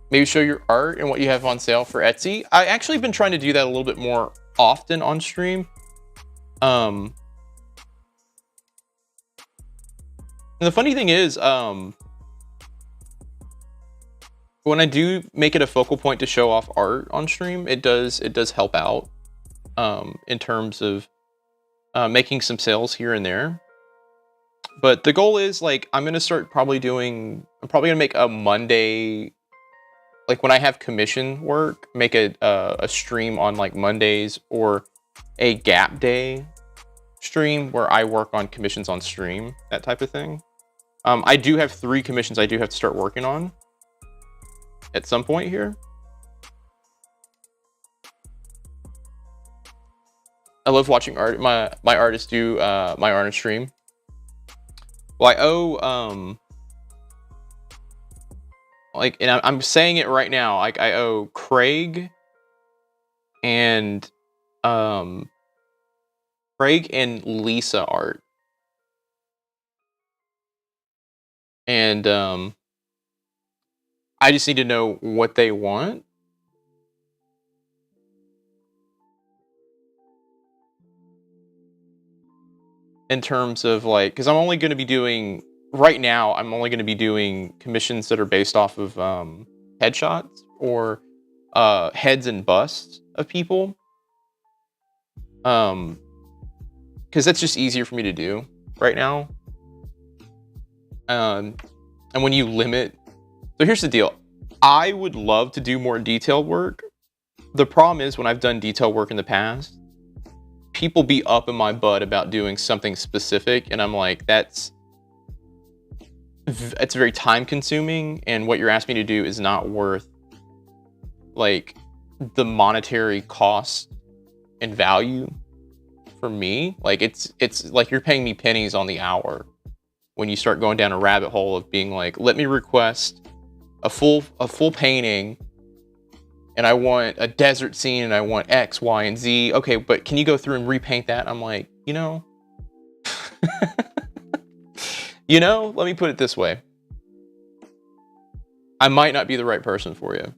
Maybe show your art and what you have on sale for Etsy. I actually been trying to do that a little bit more often on stream. And the funny thing is, when I do make it a focal point to show off art on stream, it does help out in terms of making some sales here and there. But the goal is, like, I'm probably gonna make a Monday, like when I have commission work, make a stream on like Mondays, or a gap day stream where I work on commissions on stream, that type of thing. I do have 3 commissions I do have to start working on at some point here. I love watching my artists do my art stream. Well, I owe like, and I'm saying it right now, like I owe Craig and Lisa art. And I just need to know what they want. In terms of like, because I'm only going to be doing, right now, I'm only going to be doing commissions that are based off of headshots or heads and busts of people. Because that's just easier for me to do right now. And when you limit, so here's the deal. I would love to do more detailed work. The problem is, when I've done detail work in the past, people be up in my butt about doing something specific, and I'm like, it's very time consuming, and what you're asking me to do is not worth like the monetary cost and value for me. Like it's like you're paying me pennies on the hour when you start going down a rabbit hole of being like, let me request a full painting, and I want a desert scene, and I want X, Y, and Z. Okay, but can you go through and repaint that? I'm like, you know, let me put it this way. I might not be the right person for you.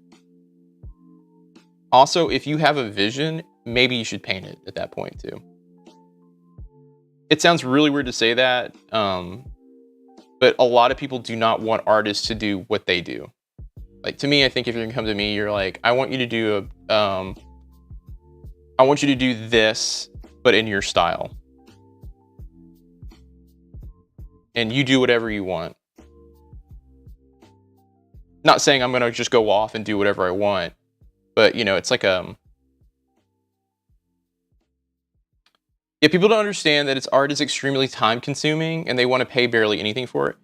Also, if you have a vision, maybe you should paint it at that point too. It sounds really weird to say that, but a lot of people do not want artists to do what they do. Like, to me, I think if you're gonna come to me, you're like, I want you to do this, but in your style. And you do whatever you want. Not saying I'm gonna just go off and do whatever I want, but it's like yeah, people don't understand that art is extremely time consuming, and they want to pay barely anything for it.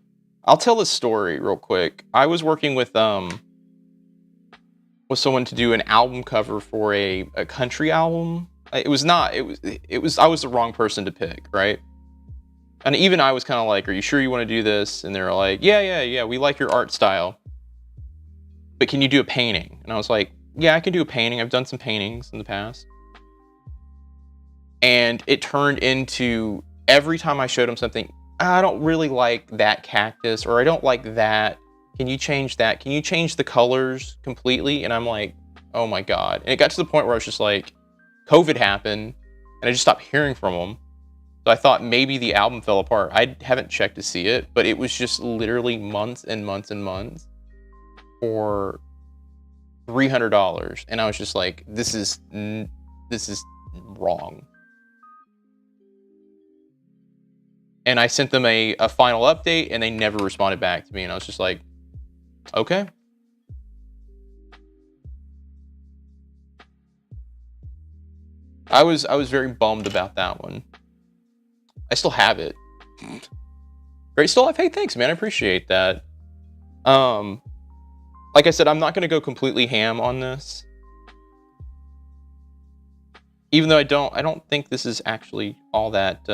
I'll tell this story real quick. I was working with someone to do an album cover for a country album. I was the wrong person to pick, right? And even I was kind of like, are you sure you want to do this? And they were like, yeah, we like your art style, but can you do a painting? And I was like, yeah, I can do a painting. I've done some paintings in the past. And it turned into, every time I showed him something, I don't really like that cactus, or I don't like that. Can you change that? Can you change the colors completely? And I'm like, oh my God. And it got to the point where I was just like, COVID happened, and I just stopped hearing from him. So I thought maybe the album fell apart. I haven't checked to see it, but it was just literally months and months and months for $300. And I was just like, this is wrong. And I sent them a final update, and they never responded back to me. And I was just like, okay. I was very bummed about that one. I still have it. Great, still have. Hey, thanks, man. I appreciate that. Like I said, I'm not gonna go completely ham on this, even though I don't think this is actually all that.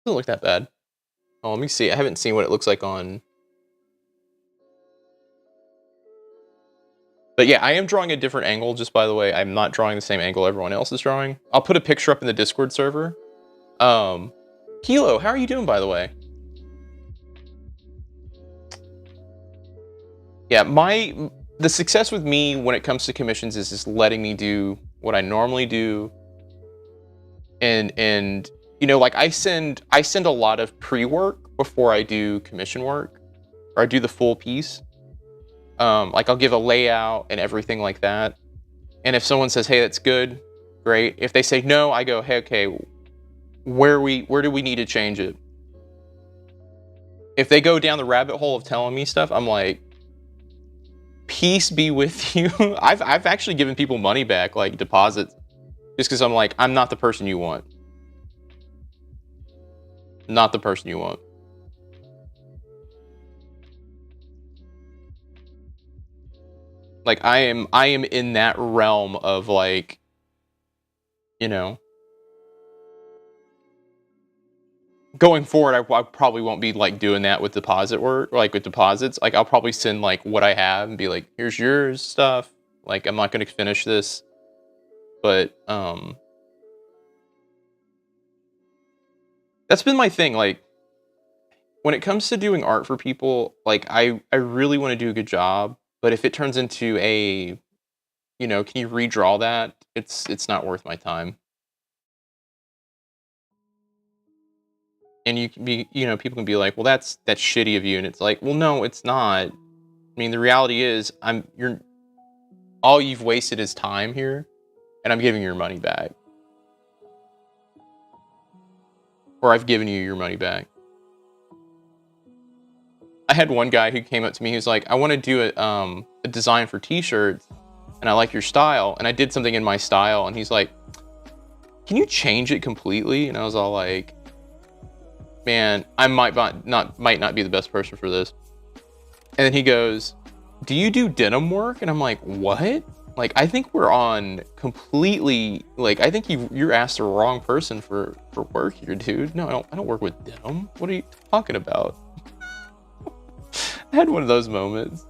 Doesn't look that bad. Oh, let me see. I haven't seen what it looks like on. But yeah, I am drawing a different angle, just by the way. I'm not drawing the same angle everyone else is drawing. I'll put a picture up in the Discord server. Kilo, how are you doing, by the way? Yeah, the success with me when it comes to commissions is just letting me do what I normally do. And you know, like I send a lot of pre-work before I do commission work, or I do the full piece. Like I'll give a layout and everything like that. And if someone says, hey, that's good, great. If they say no, I go, hey, okay, where do we need to change it? If they go down the rabbit hole of telling me stuff, I'm like, peace be with you. I've actually given people money back, like deposits, just because I'm like, I'm not the person you want. Not the person you want. Like I am in that realm of like, you know, going forward, I probably won't be like doing that with deposit work, or like with deposits. Like I'll probably send like what I have and be like, here's your stuff. Like I'm not going to finish this, but that's been my thing. Like when it comes to doing art for people, like I really want to do a good job, but if it turns into a, you know, can you redraw that? It's not worth my time. And you can be, you know, people can be like, well, that's shitty of you, and it's like, well, no, it's not. I mean, the reality is, all you've wasted is time here, and I'm giving you your money back, or I've given you your money back. I had one guy who came up to me. He was like, I want to do a design for T-shirts, and I like your style, and I did something in my style, and he's like, can you change it completely? And I was all like, man, I might not be the best person for this. And then he goes, do you do denim work? And I'm like, what? Like, I think we're on completely, like, I think you're asked the wrong person for work here, dude. No, I don't work with denim. What are you talking about? I had one of those moments.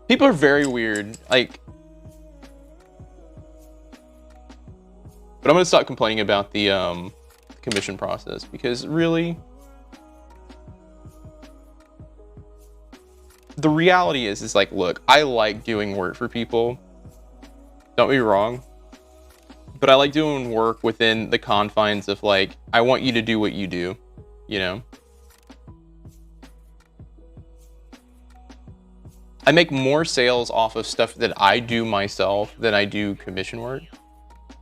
People are very weird. Like, but I'm gonna stop complaining about the commission process, because really, the reality is like, look, I like doing work for people. Don't be wrong. But I like doing work within the confines of like, I want you to do what you do, you know? I make more sales off of stuff that I do myself than I do commission work.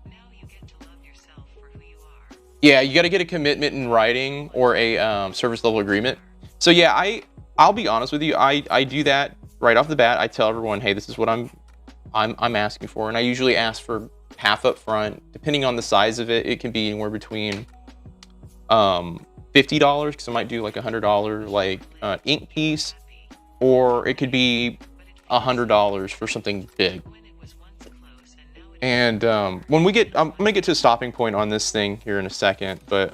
Now you get to love yourself for who you are. Yeah, you got to get a commitment in writing or a service level agreement. So yeah, I'll be honest with you. I do that right off the bat. I tell everyone, hey, this is what I'm asking for, and I usually ask for half up front. Depending on the size of it, it can be anywhere between $50, because I might do like $100 like ink piece, or it could be $100 for something big. And when we get, I'm gonna get to a stopping point on this thing here in a second, but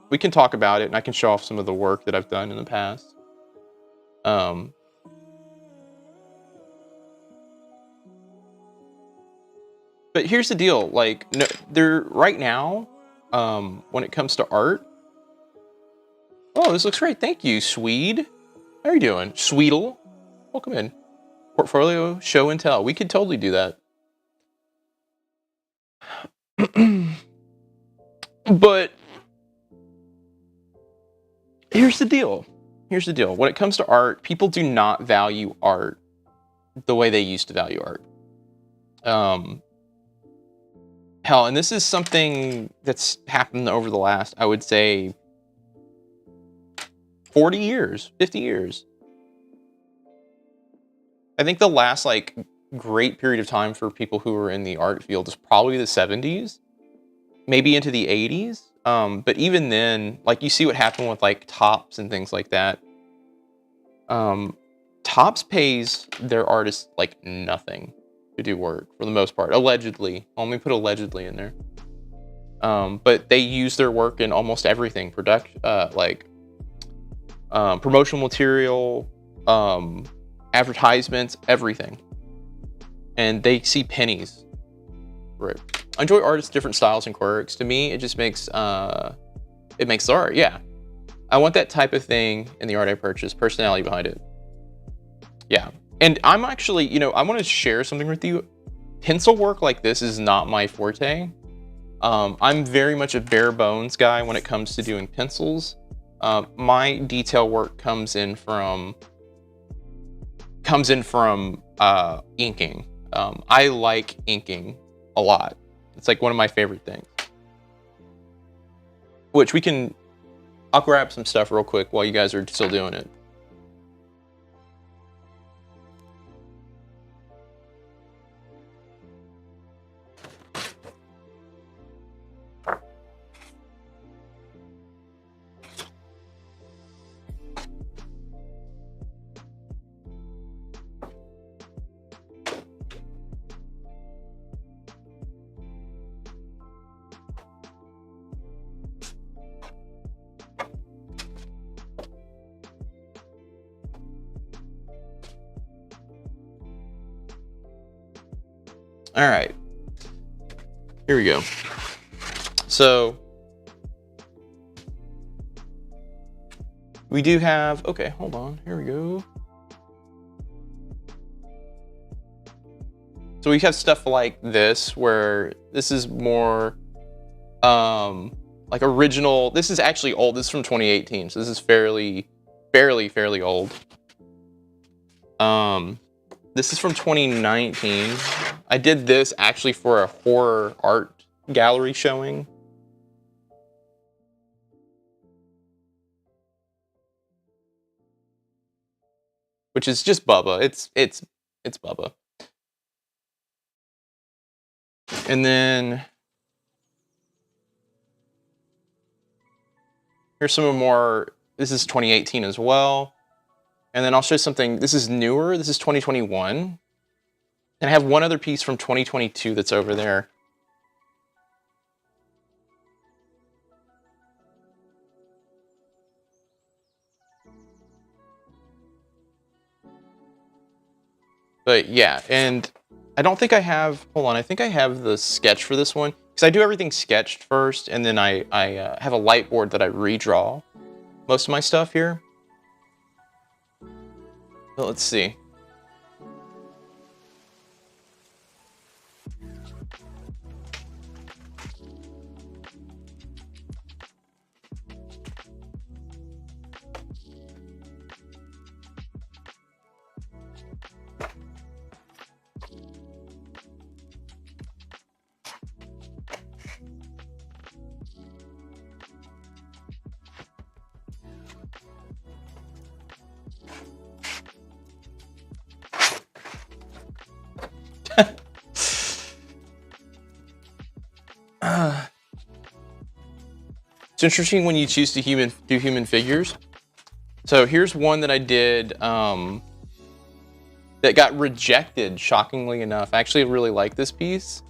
we can talk about it, and I can show off some of the work that I've done in the past. But here's the deal, like, no, there right now, when it comes to art, oh, this looks great. Thank you, Swede. How are you doing? Sweedle, welcome in. Portfolio, show and tell. We could totally do that. But here's the deal. Here's the deal. When it comes to art, people do not value art the way they used to value art. Hell, and this is something that's happened over the last, I would say, 40 years, 50 years. I think the last like great period of time for people who were in the art field is probably the 70s, maybe into the 80s. But even then, like, you see what happened with like Topps and things like that. Topps pays their artists like nothing to do work for the most part, allegedly. Let me put allegedly in there. But they use their work in almost everything, promotional material, advertisements, everything. And they see pennies. Right. I enjoy artists' different styles and quirks. To me, it just makes the art. Yeah, I want that type of thing in the art I purchase. Personality behind it. Yeah, and I'm actually, you know, I want to share something with you. pencil work like this is not my forte. I'm very much a bare bones guy when it comes to doing pencils. My detail work comes in from inking. I like inking a lot. It's like one of my favorite things. Which I'll grab some stuff real quick while you guys are still doing it. All right, here we go. So we do have, okay, hold on, here we go. So we have stuff like this, where this is more like original. This is actually old. This is from 2018, so this is fairly old. This is from 2019. I did this actually for a horror art gallery showing. Which is just Bubba. It's Bubba. And then here's some more. This is 2018 as well. And then I'll show something. This is newer. This is 2021. And I have one other piece from 2022 that's over there. But yeah, and I don't think I have, hold on, I think I have the sketch for this one. Because I do everything sketched first, and then I have a light board that I redraw most of my stuff here. So let's see. It's interesting when you choose to do human figures. So here's one that I did that got rejected, shockingly enough. I actually really like this piece.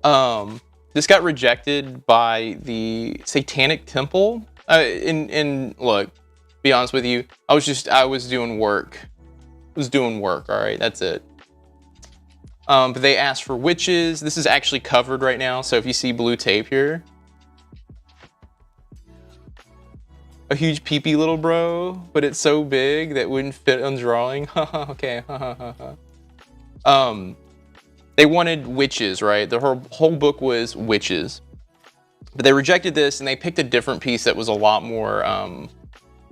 This got rejected by the Satanic Temple. Look, be honest with you, I was doing work. All right, that's it. But they asked for witches. This is actually covered right now, so if you see blue tape here. A huge peepee little bro, but it's so big that wouldn't fit on drawing. Okay. They wanted witches, right? The whole book was witches. But they rejected this and they picked a different piece that was a lot more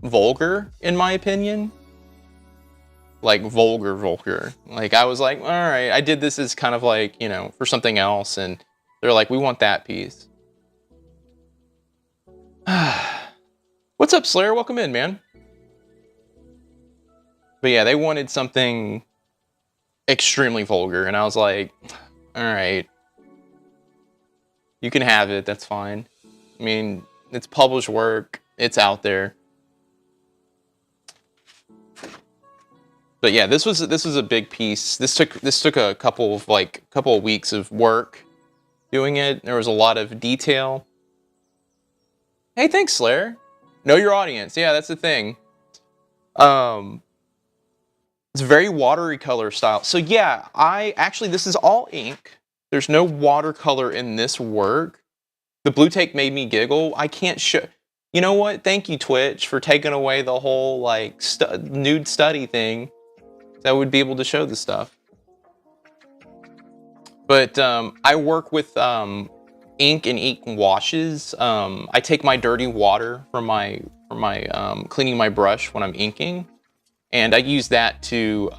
vulgar, in my opinion. Like vulgar. Like I was like, all right, I did this as kind of like, you know, for something else. And they're like, we want that piece. What's up, Slayer? Welcome in, man. But yeah, they wanted something extremely vulgar. And I was like, all right, you can have it. That's fine. I mean, it's published work. It's out there. But yeah, this was a big piece. This took a couple of weeks of work doing it. There was a lot of detail. Hey, thanks, Slayer. Know your audience. Yeah, that's the thing. It's very watery color style. So yeah, this is all ink. There's no watercolor in this work. The blue tape made me giggle. I can't show. You know what? Thank you, Twitch, for taking away the whole like nude study thing. So I would be able to show this stuff. But I work with ink and ink washes. I take my dirty water from my cleaning my brush when I'm inking, and I use that to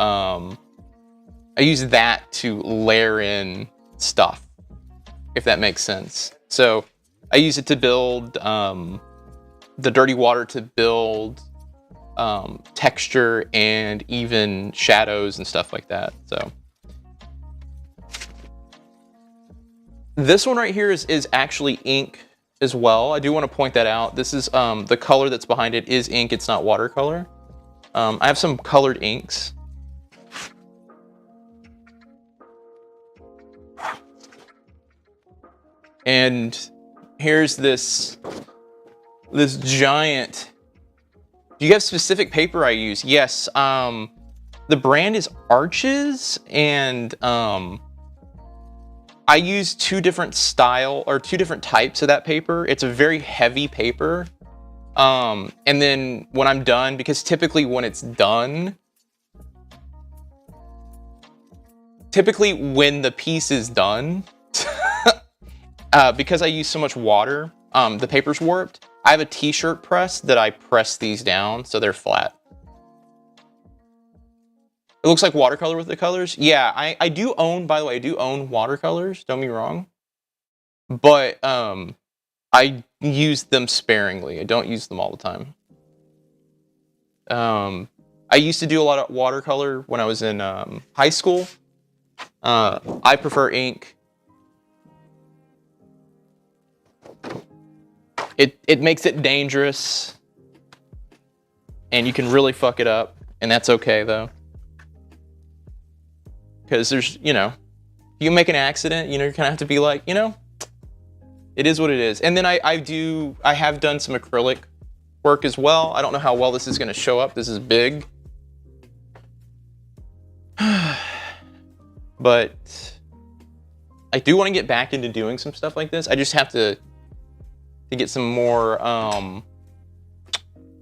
layer in stuff, if that makes sense. So I use it to build the dirty water to build texture and even shadows and stuff like that. So this one right here is actually ink as well. I do want to point that out. This is the color that's behind it is ink. It's not watercolor. I have some colored inks. And here's this giant. Do you have specific paper I use? Yes. The brand is Arches, and I use two different types of that paper. It's a very heavy paper. And then when I'm done, because typically when the piece is done, because I use so much water, the paper's warped. I have a t-shirt press that I press these down so they're flat. It looks like watercolor with the colors. Yeah, I do own, by the way, I do own watercolors, don't get me wrong. But I use them sparingly. I don't use them all the time. I used to do a lot of watercolor when I was in high school. I prefer ink. It makes it dangerous, and you can really fuck it up, and that's okay though. Because there's, you can make an accident, you kind of have to be like, it is what it is. And then I have done some acrylic work as well. I don't know how well this is going to show up. This is big. But I do want to get back into doing some stuff like this. I just have to get some more, I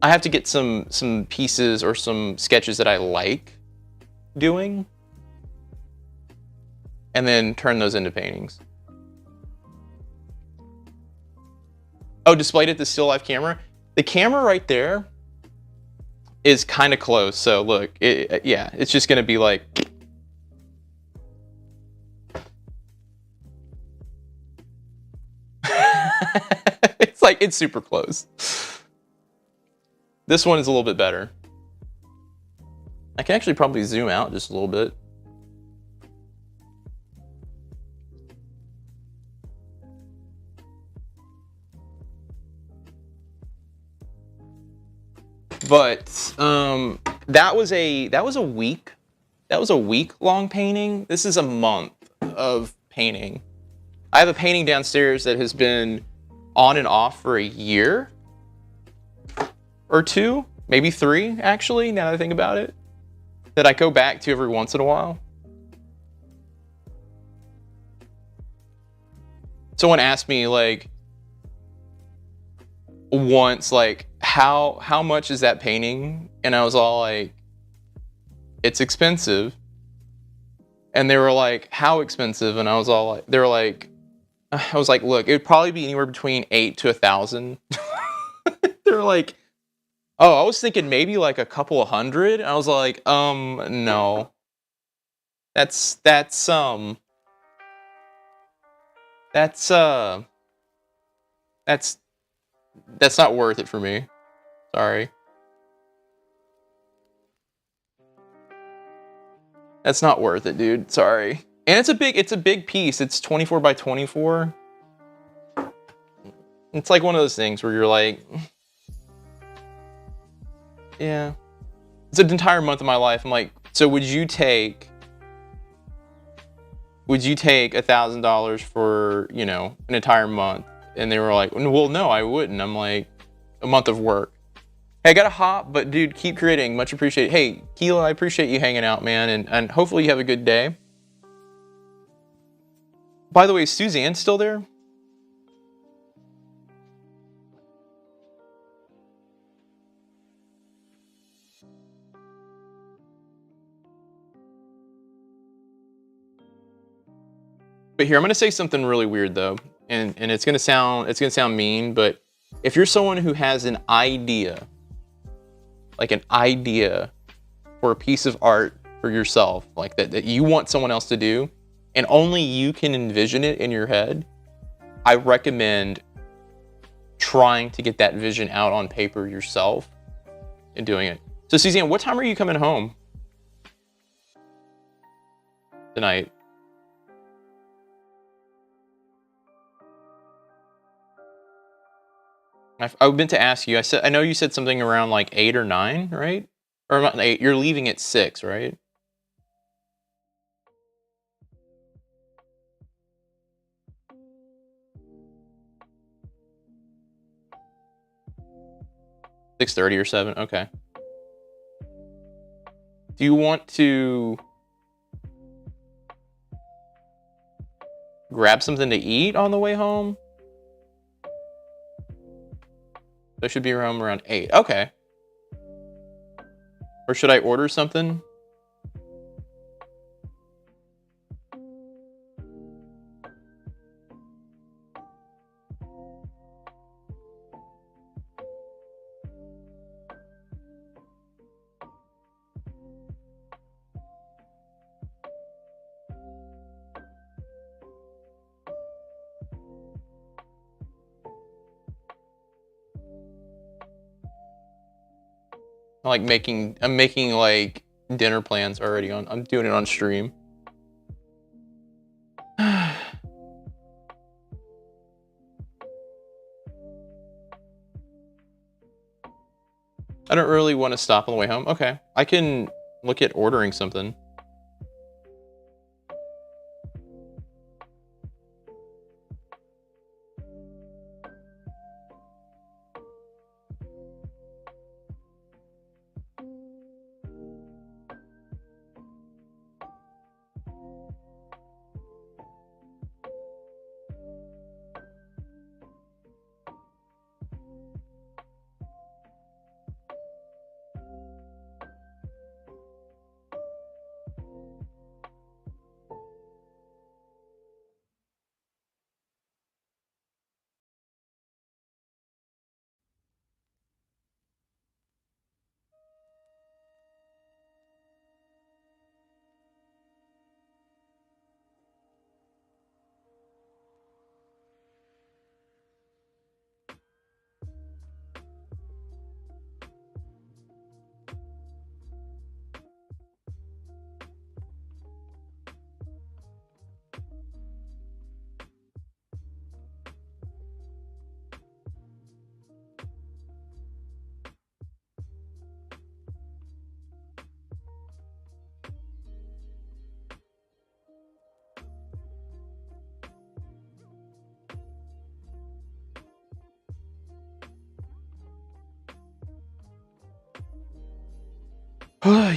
have to get some pieces or some sketches that I like doing, and then turn those into paintings. Oh, displayed at the still life camera. The camera right there is kind of close. So look, yeah, it's just gonna be like. It's super close. This one is a little bit better. I can actually probably zoom out just a little bit. But that was a week long painting. This is a month of painting. I have a painting downstairs that has been on and off for a year or two, maybe 3 actually, now that I think about it, that I go back to every once in a while. Someone asked me once, how much is that painting? And I was all like, it's expensive. And they were like, how expensive? And I was all like, I was like, look, it would probably be anywhere between 8 to 1,000. They're like, oh, I was thinking maybe like a couple of hundred. I was like, no. That's not worth it for me. Sorry. That's not worth it, dude. Sorry. And it's a big piece. It's 24 by 24. It's like one of those things where you're like, yeah. It's an entire month of my life. I'm like, so would you take $1,000 for, an entire month? And they were like, well, no, I wouldn't. I'm like, a month of work. Hey, I gotta hop, but dude, keep creating. Much appreciated. Hey, Keela, I appreciate you hanging out, man, and hopefully you have a good day. By the way, is Suzanne still there? But here, I'm gonna say something really weird though, and it's gonna sound mean, but if you're someone who has an idea, like an idea for a piece of art for yourself, like that you want someone else to do, and only you can envision it in your head, I recommend trying to get that vision out on paper yourself and doing it. So Suzanne, what time are you coming home tonight? I meant to ask you. I know you said something around like 8 or 9, right? Or not 8. You're leaving at 6, right? $6:30 or 7. Okay. Do you want to grab something to eat on the way home? I should be home around 8. Okay. Or should I order something? I'm making like dinner plans already I'm doing it on stream. I don't really want to stop on the way home. Okay. I can look at ordering something.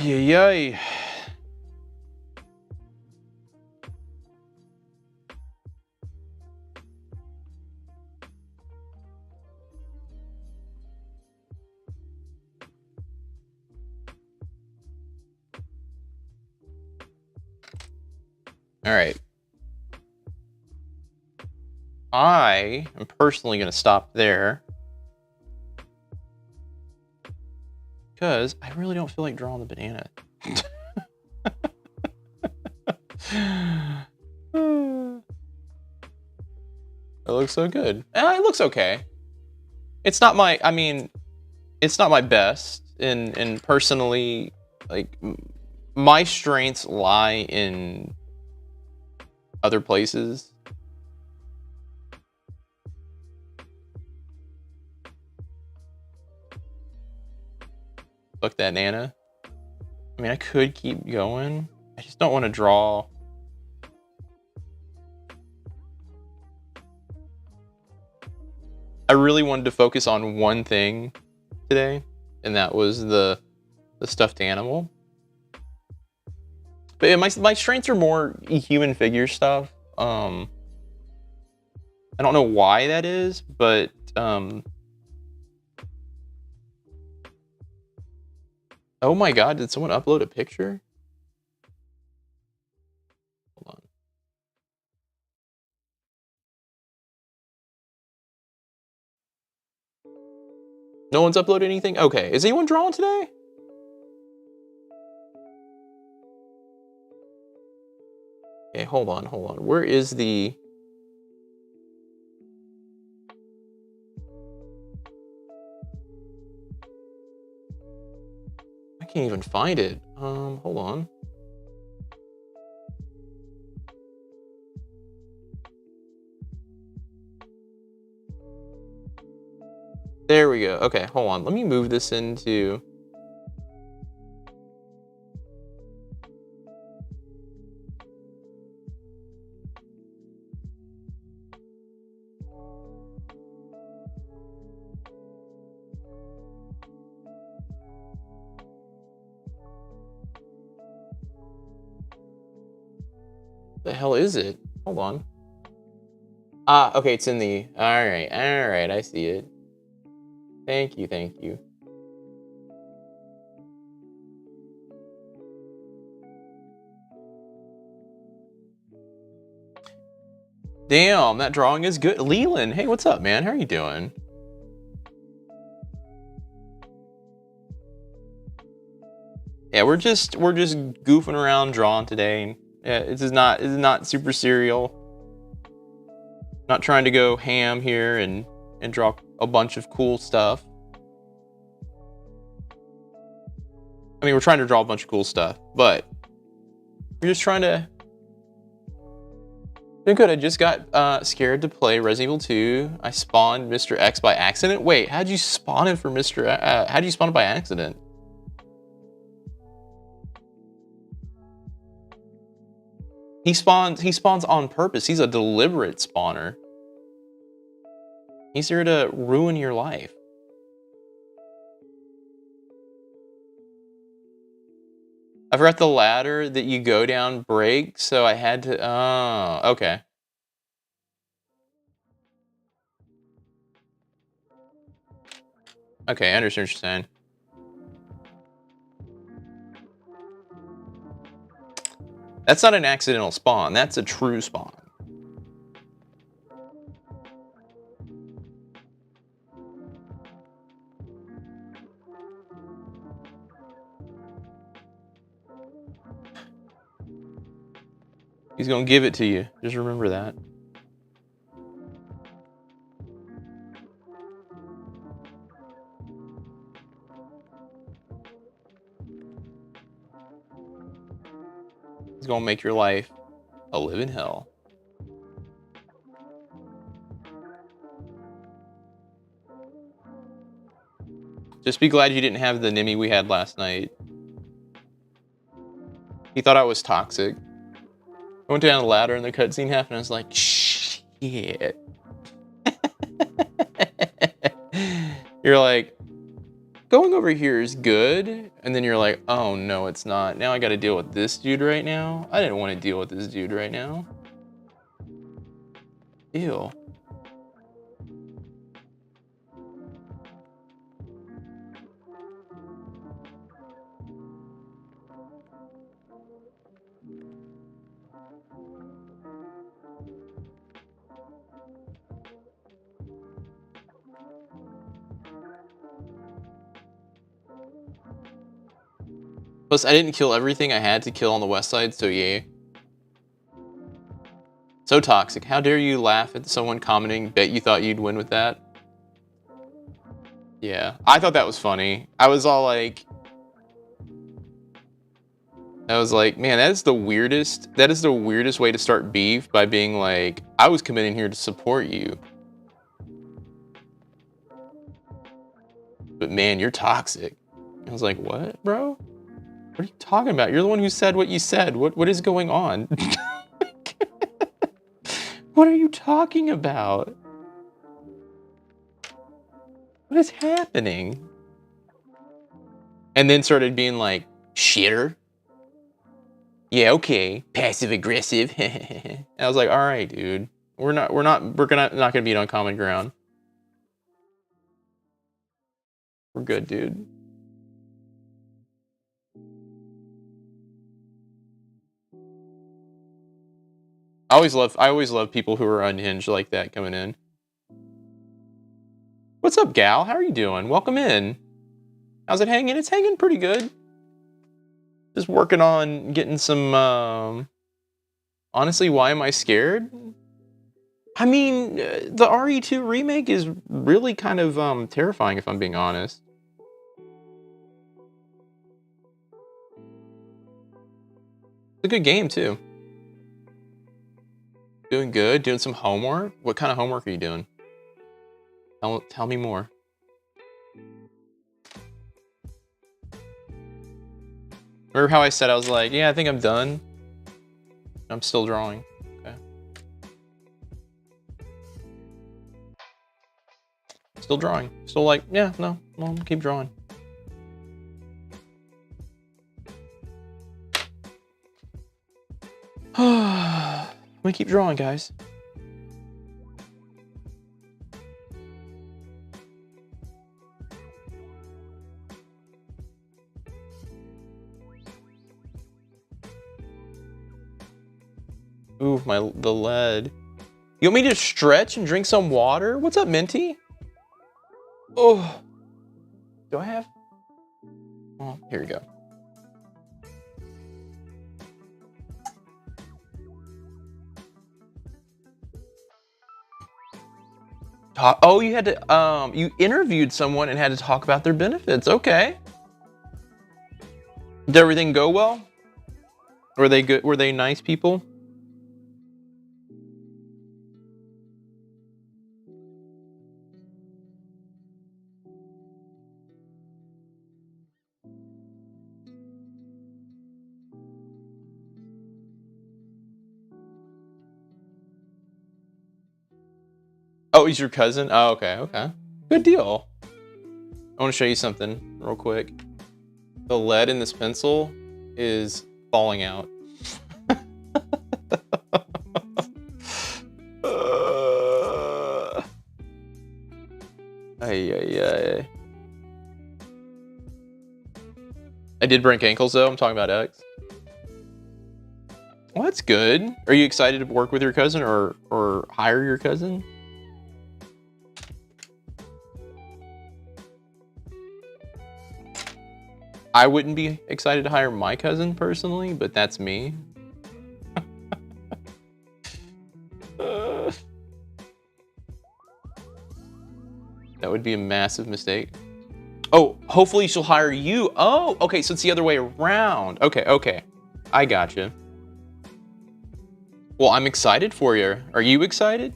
Yay. All right. I am personally going to stop there because I really don't feel like drawing the banana. It looks so good. It looks okay. It's not my, I mean, it's not my best. And personally, like, my strengths lie in other places. Look, that Nana. I mean, I could keep going. I just don't want to draw. I really wanted to focus on one thing today, and that was the stuffed animal. But yeah, my strengths are more human figure stuff. I don't know why that is, but oh my god, did someone upload a picture? Hold on. No one's uploaded anything? Okay. Is anyone drawing today? Okay, hold on. Where is the... I can't even find it. Hold on. There we go. Okay, hold on. Let me move this into... The hell is it? Hold on. Ah, okay, it's in the... Alright, I see it. Thank you. Damn, that drawing is good. Leland, hey, what's up, man? How are you doing? Yeah, we're just goofing around drawing today. Yeah, this is not super serial. Not trying to go ham here and draw a bunch of cool stuff. I mean, we're trying to draw a bunch of cool stuff, but we're just trying to... Been good. I just got scared to play Resident Evil 2. I spawned Mr. X by accident. Wait, how'd you spawn it for Mr. How'd you spawn it by accident? He spawns on purpose. He's a deliberate spawner. He's here to ruin your life. I forgot the ladder that you go down breaks, so I had to... Oh, okay. Okay, I understand what you're saying. That's not an accidental spawn. That's a true spawn. He's gonna give it to you. Just remember that. He's gonna make your life a living hell. Just be glad you didn't have the Nimi we had last night. He thought I was toxic. I went down the ladder and the cutscene happened. I was like, shit. You're like, going over here is good. And then you're like, oh no, it's not. Now I gotta deal with this dude right now. I didn't want to deal with this dude right now. Ew. Plus, I didn't kill everything I had to kill on the west side, so yeah. So toxic. How dare you laugh at someone commenting, bet you thought you'd win with that? Yeah, I thought that was funny. I was all like... I was like, man, that is the weirdest way to start beef, by being like, I was coming in here to support you. But man, you're toxic. I was like, what, bro? What are you talking about? You're the one who said what you said. What is going on? What are you talking about? What is happening? And then started being like, shitter. Yeah, okay. Passive aggressive. And I was like, all right, dude. We're not gonna be on common ground. We're good, dude. I always love people who are unhinged like that coming in. What's up, gal? How are you doing? Welcome in. How's it hanging? It's hanging pretty good. Just working on getting some, honestly, why am I scared? I mean, the RE2 remake is really kind of terrifying, if I'm being honest. It's a good game, too. Doing good, doing some homework. What kind of homework are you doing? Tell me more. Remember how I said I was like, yeah, I think I'm done? I'm still drawing. Okay. Still drawing. Still like, yeah, no, well, keep drawing. I'm gonna keep drawing, guys. Ooh, the lead. You want me to stretch and drink some water? What's up, Minty? Oh, do I have? Oh, here we go. Oh, you had to, you interviewed someone and had to talk about their benefits. Okay. Did everything go well? Were they good? Were they nice people? Oh, he's your cousin? Oh, okay, okay. Good deal. I want to show you something real quick. The lead in this pencil is falling out. Ay. I did break ankles though. I'm talking about X. Well, that's good. Are you excited to work with your cousin or hire your cousin? I wouldn't be excited to hire my cousin personally, but that's me. That would be a massive mistake. Oh, hopefully she'll hire you. Oh, okay, so it's the other way around. Okay. I gotcha. Well, I'm excited for you. Are you excited?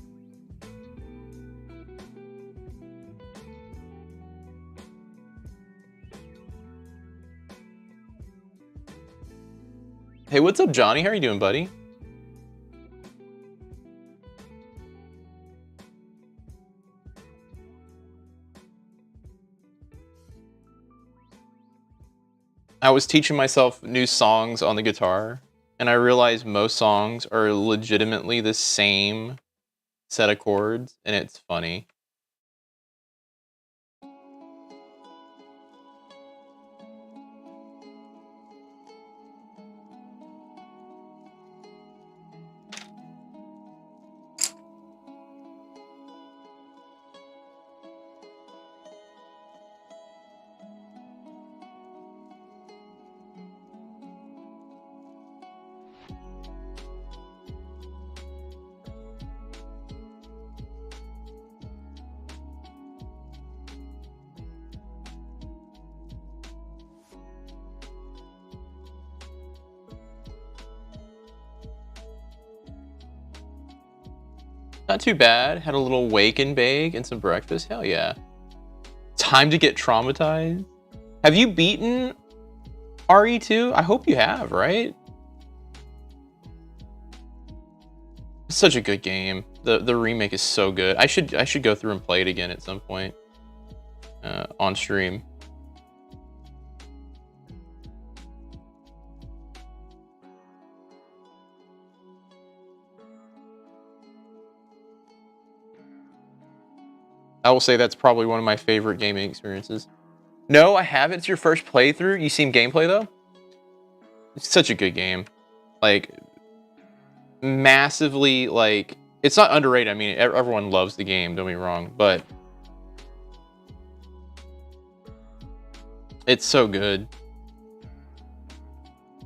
Hey, what's up, Johnny? How are you doing, buddy? I was teaching myself new songs on the guitar, and I realized most songs are legitimately the same set of chords, and it's funny. Not too bad. Had a little wake and bake and some breakfast. Hell yeah. Time to get traumatized. Have you beaten RE2? I hope you have, right? It's such a good game. The remake is so good. I should go through and play it again at some point on stream. I will say that's probably one of my favorite gaming experiences. No, I haven't. It's your first playthrough. You seen gameplay though? It's such a good game. Like, massively, like, it's not underrated. I mean, everyone loves the game, don't get me wrong, but It's so good.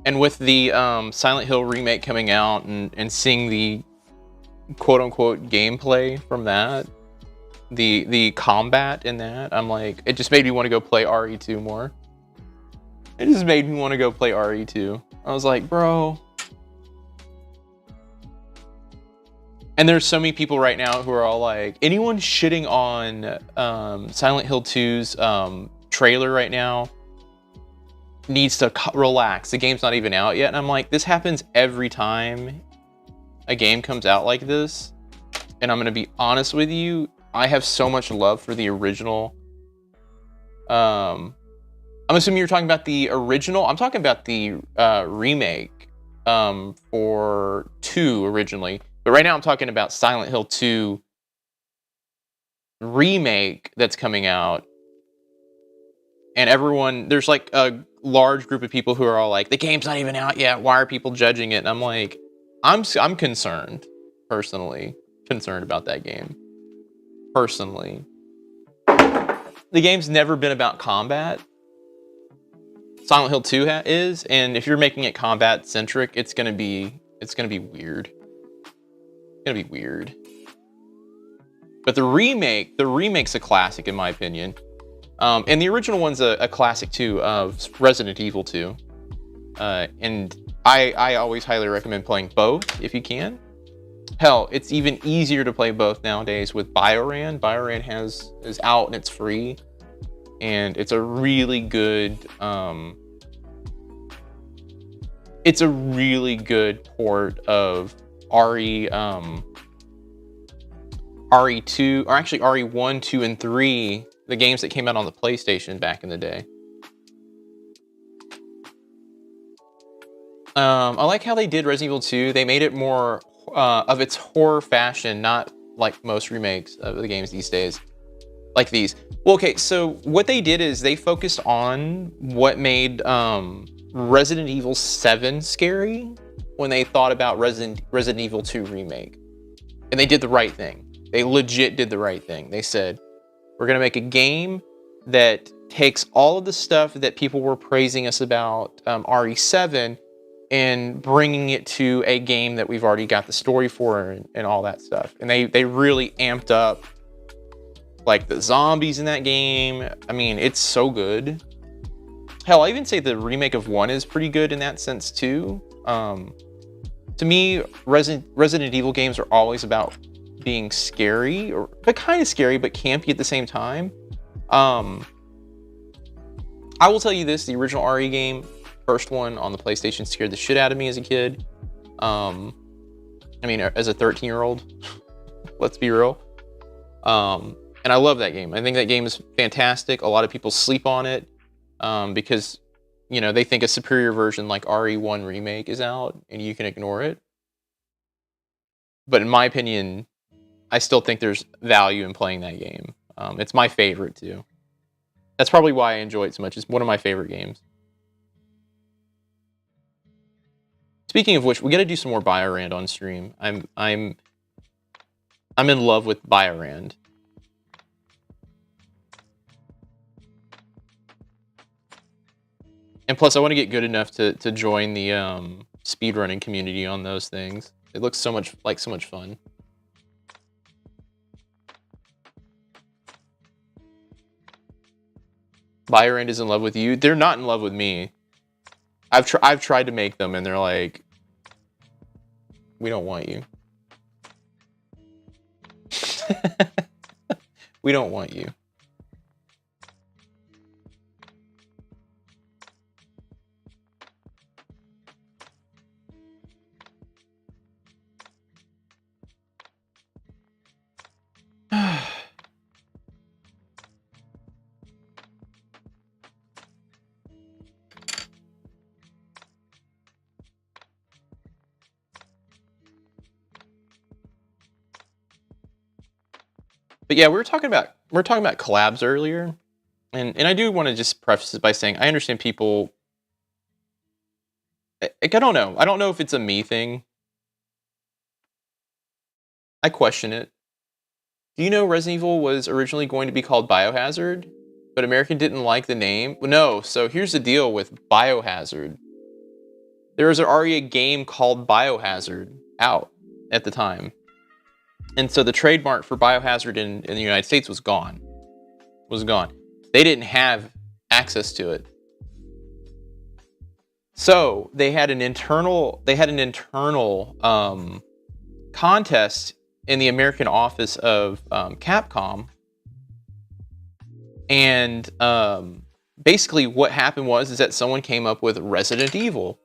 And with the Silent Hill remake coming out and seeing the quote unquote gameplay from that, the combat in that, I'm like, it just made me want to go play RE2 more. It just made me want to go play RE2. I was like, bro. And there's so many people right now who are all like, anyone shitting on Silent Hill 2's trailer right now needs to relax. The game's not even out yet. And I'm like, this happens every time a game comes out like this. And I'm going to be honest with you, I have so much love for the original. I'm assuming you're talking about the original. I'm talking about the remake for 2 originally. But right now I'm talking about Silent Hill 2 remake that's coming out. And everyone, there's like a large group of people who are all like, the game's not even out yet. Why are people judging it? And I'm like, I'm concerned, personally, concerned about that game. Personally. The game's never been about combat. Silent Hill 2 is, and if you're making it combat centric, it's gonna be weird. It's gonna be weird. But the remake's a classic in my opinion. And the original one's a classic too of Resident Evil 2. And I always highly recommend playing both if you can. Hell, it's even easier to play both nowadays with Bioran. Bioran is out and it's free. And it's a really good port of RE2, or actually RE1, 2, and 3, the games that came out on the PlayStation back in the day. I like how they did Resident Evil 2. They made it more of its horror fashion, not like most remakes of the games these days. Like these. Well, okay, so what they did is they focused on what made Resident Evil 7 scary when they thought about Resident Evil 2 remake. And they did the right thing. They legit did the right thing. They said, we're going to make a game that takes all of the stuff that people were praising us about RE7 and bringing it to a game that we've already got the story for and all that stuff. And they really amped up like the zombies in that game. I mean, it's so good. Hell, I even say the remake of 1 is pretty good in that sense too. To me, Resident Evil games are always about being scary, but kind of scary, but campy at the same time. I will tell you this, the original RE game, first one on the PlayStation, scared the shit out of me as a kid. I mean, as a 13-year-old, let's be real. And I love that game. I think that game is fantastic. A lot of people sleep on it because, you know, they think a superior version like RE1 Remake is out and you can ignore it. But in my opinion, I still think there's value in playing that game. It's my favorite too. That's probably why I enjoy it so much. It's one of my favorite games. Speaking of which, we got to do some more Biorand on stream. I'm in love with Biorand. And plus, I want to get good enough to join the speedrunning community on those things. It looks so much fun. Biorand is in love with you. They're not in love with me. I've tried to make them, and they're like, we don't want you. We don't want you. But yeah, we were talking about collabs earlier, and I do want to just preface it by saying I understand people. Like, I don't know. I don't know if it's a me thing. I question it. Do you know Resident Evil was originally going to be called Biohazard, but American didn't like the name. No, so here's the deal with Biohazard. There was already a game called Biohazard out at the time. And so the trademark for Biohazard in the United States was gone. They didn't have access to it. So they had an internal contest in the American office of Capcom. And basically what happened is that someone came up with Resident Evil.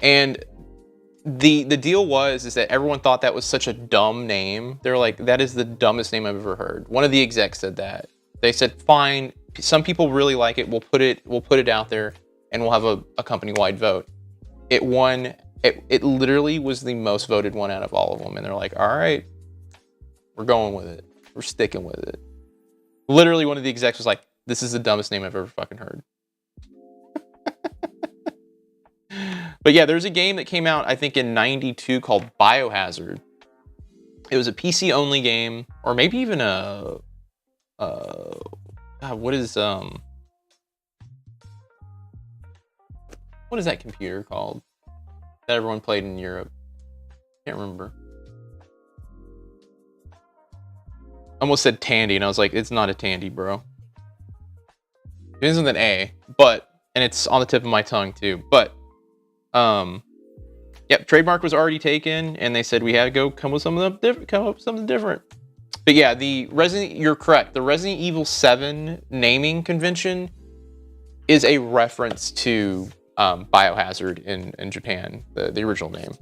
And the deal is that everyone thought that was such a dumb name. They're like, that is the dumbest name I've ever heard. One of the execs said that. They said, fine, some people really like it. We'll put it out there and we'll have a company-wide vote. It won. It literally was the most voted one out of all of them. And they're like, all right, we're going with it. We're sticking with it. Literally one of the execs was like, this is the dumbest name I've ever fucking heard. But yeah, there's a game that came out, I think, in '92 called Biohazard. It was a PC-only game, or maybe even God, what is that computer called that everyone played in Europe? Can't remember. Almost said Tandy, and I was like, it's not a Tandy, bro. It ends with an A, and it's on the tip of my tongue too. But yep, trademark was already taken, and they said we had to go come up with something different. But yeah, you're correct. The Resident Evil 7 naming convention is a reference to Biohazard in Japan, the original name.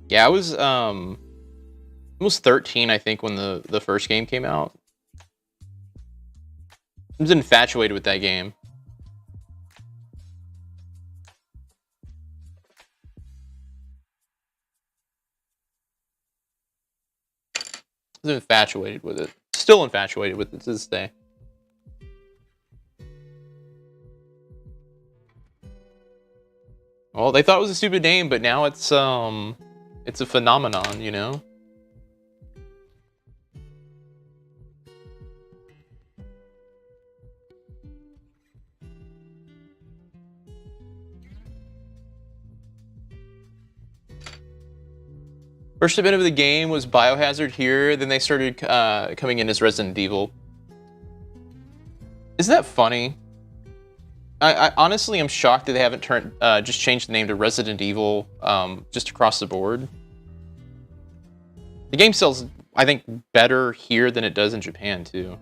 Yeah, I was almost 13, I think, when the first game came out. I was infatuated with that game. I was infatuated with it. Still infatuated with it to this day. Well, they thought it was a stupid name, but now it's a phenomenon, you know? First event of the game was Biohazard here, then they started coming in as Resident Evil. Isn't that funny? I honestly am shocked that they haven't just changed the name to Resident Evil just across the board. The game sells, I think, better here than it does in Japan, too.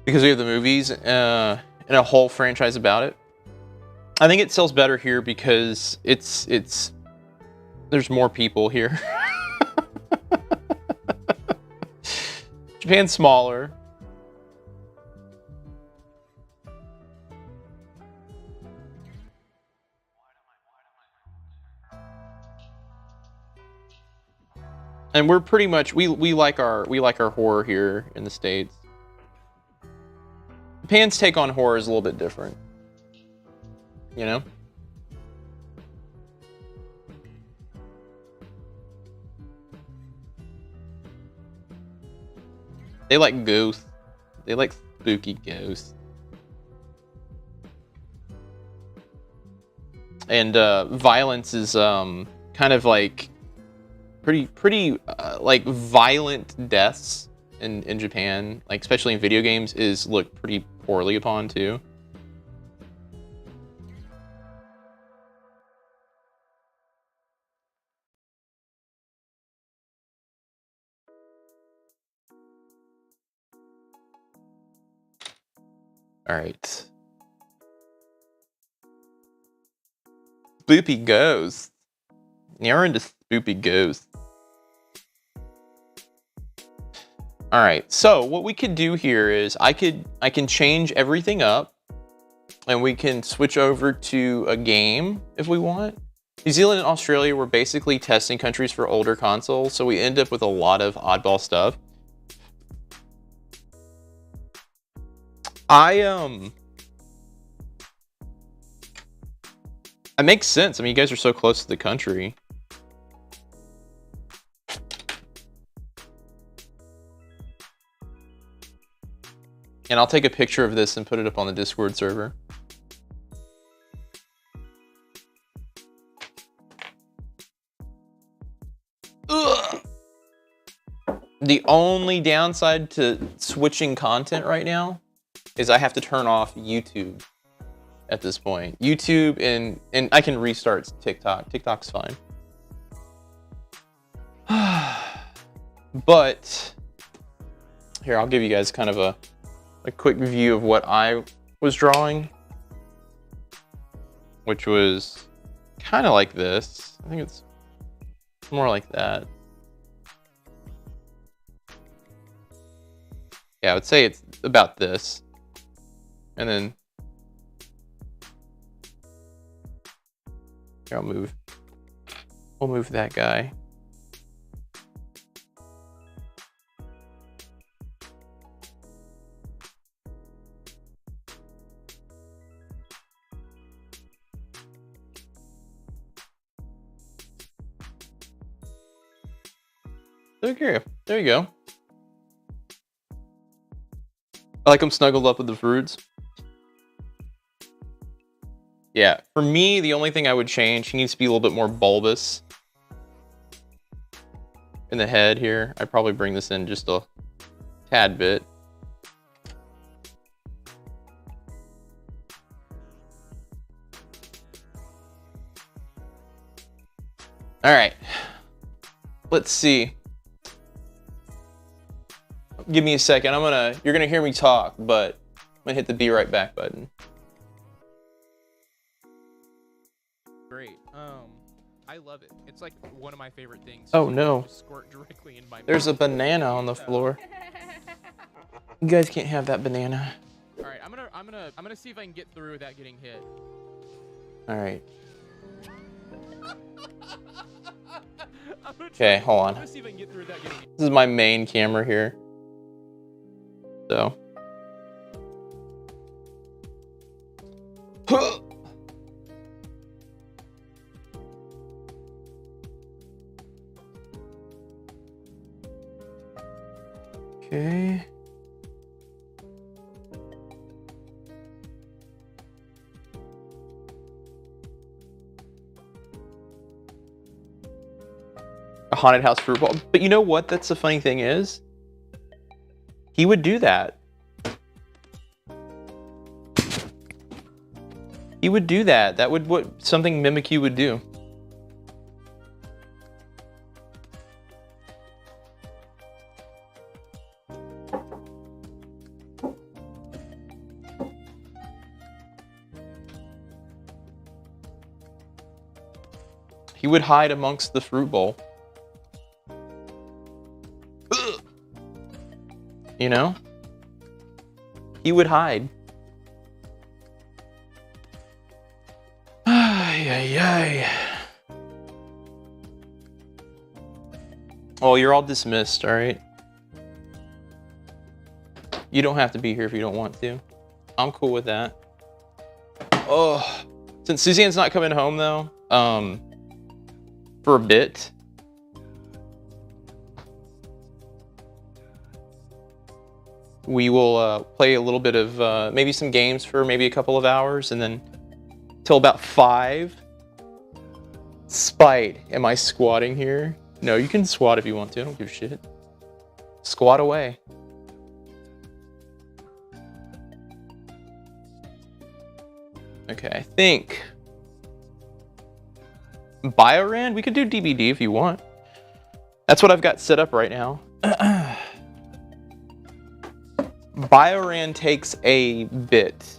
Because we have the movies and a whole franchise about it. I think it sells better here because there's more people here. Japan's smaller. And we're pretty much we like our horror here in the States. Japan's take on horror is a little bit different. You know? They like ghosts. They like spooky ghosts. and violence is kind of like pretty like violent deaths in Japan, like especially in video games, is looked pretty poorly upon too. All right. Spoopy ghosts. Now we're into spoopy ghosts. All right, so what we could do here is I can change everything up, and we can switch over to a game if we want. New Zealand and Australia were basically testing countries for older consoles, so we end up with a lot of oddball stuff. It makes sense. I mean, you guys are so close to the country. And I'll take a picture of this and put it up on the Discord server. Ugh. The only downside to switching content right now is I have to turn off YouTube at this point. YouTube and I can restart TikTok. TikTok's fine. But here, I'll give you guys kind of a quick view of what I was drawing, which was kind of like this. I think it's more like that. Yeah, I would say it's about this. And then here, we'll move that guy. Okay, there you go. I like him snuggled up with the fruits. Yeah, for me, the only thing I would change, he needs to be a little bit more bulbous in the head here. I'd probably bring this in just a tad bit. All right, let's see. Give me a second. You're gonna hear me talk, but I'm gonna hit the be right back button. Great. I love it. It's like one of my favorite things. Oh no. Squirt directly in my mouth. There's a banana on the floor. You guys can't have that banana. All right, I'm gonna see if I can get through without getting hit. All right. Okay, hold on. I'm gonna see if I can get through without getting hit. This is my main camera here. So. Okay. A haunted house fruit bowl. But you know what? That's the funny thing is, he would do that. He would do that. That would what something Mimikyu would do. He would hide amongst the fruit bowl. You know? He would hide. Ay, ay, ay. Oh, you're all dismissed, all right? You don't have to be here if you don't want to. I'm cool with that. Oh, since Suzanne's not coming home though, for a bit, we will play a little bit of maybe some games for maybe a couple of hours, and then till about 5, Spite. Am I squatting here? No, you can squat if you want to. I don't give a shit. Squat away. Okay, I think Biorand, we could do DBD if you want. That's what I've got set up right now. Biorand takes a bit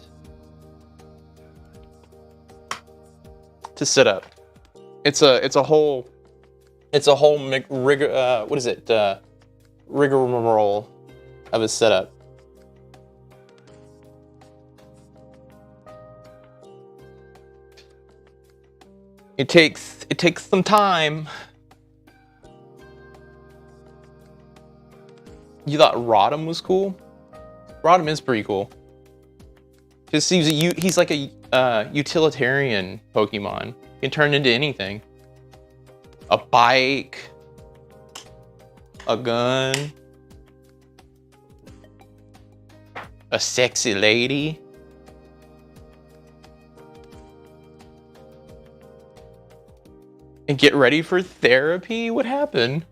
to set up. It's a whole rigmarole of a setup. It takes some time. You thought Rotom was cool? Rotom is pretty cool. Cause he's like a utilitarian Pokemon. He can turn into anything. A bike, a gun, a sexy lady. And get ready for therapy? What happened?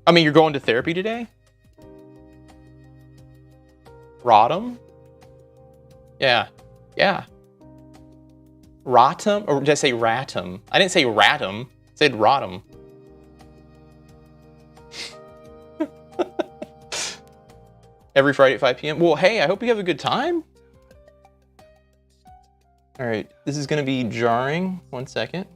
I mean, you're going to therapy today? Rotom? Yeah. Yeah. Rotom? Or did I say Ratum? I didn't say Ratum. I said Rotom. Every Friday at 5 p.m. Well, hey, I hope you have a good time. All right, this is gonna be jarring. 1 second.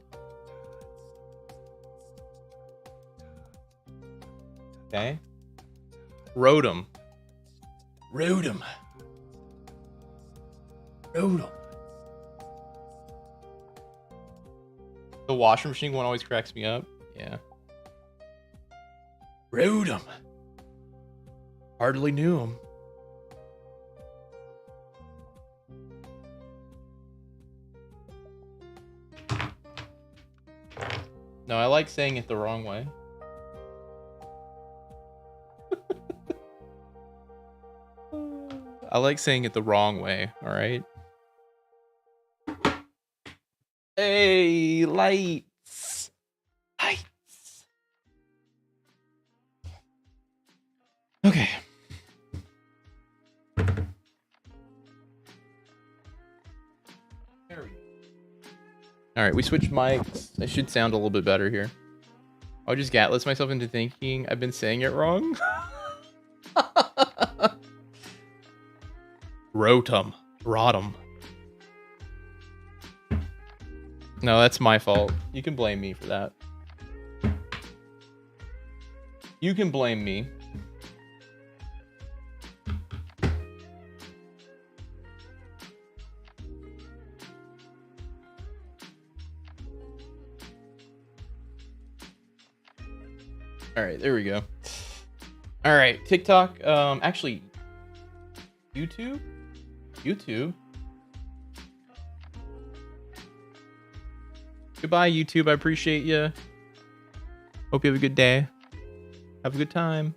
Okay. Rotom. Rotom. Rotom. The washing machine one always cracks me up. Yeah. Rotom. Hardly knew him. No, I like saying it the wrong way. I like saying it the wrong way, all right? Hey, lights. Lights. Okay. There we go. All right, we switched mics. I should sound a little bit better here. I'll just gatless myself into thinking I've been saying it wrong. Rotom. Rotom. No, that's my fault. You can blame me for that. You can blame me. All right, there we go. All right, TikTok. Actually, YouTube. Goodbye, YouTube. I appreciate you. Hope you have a good day. Have a good time.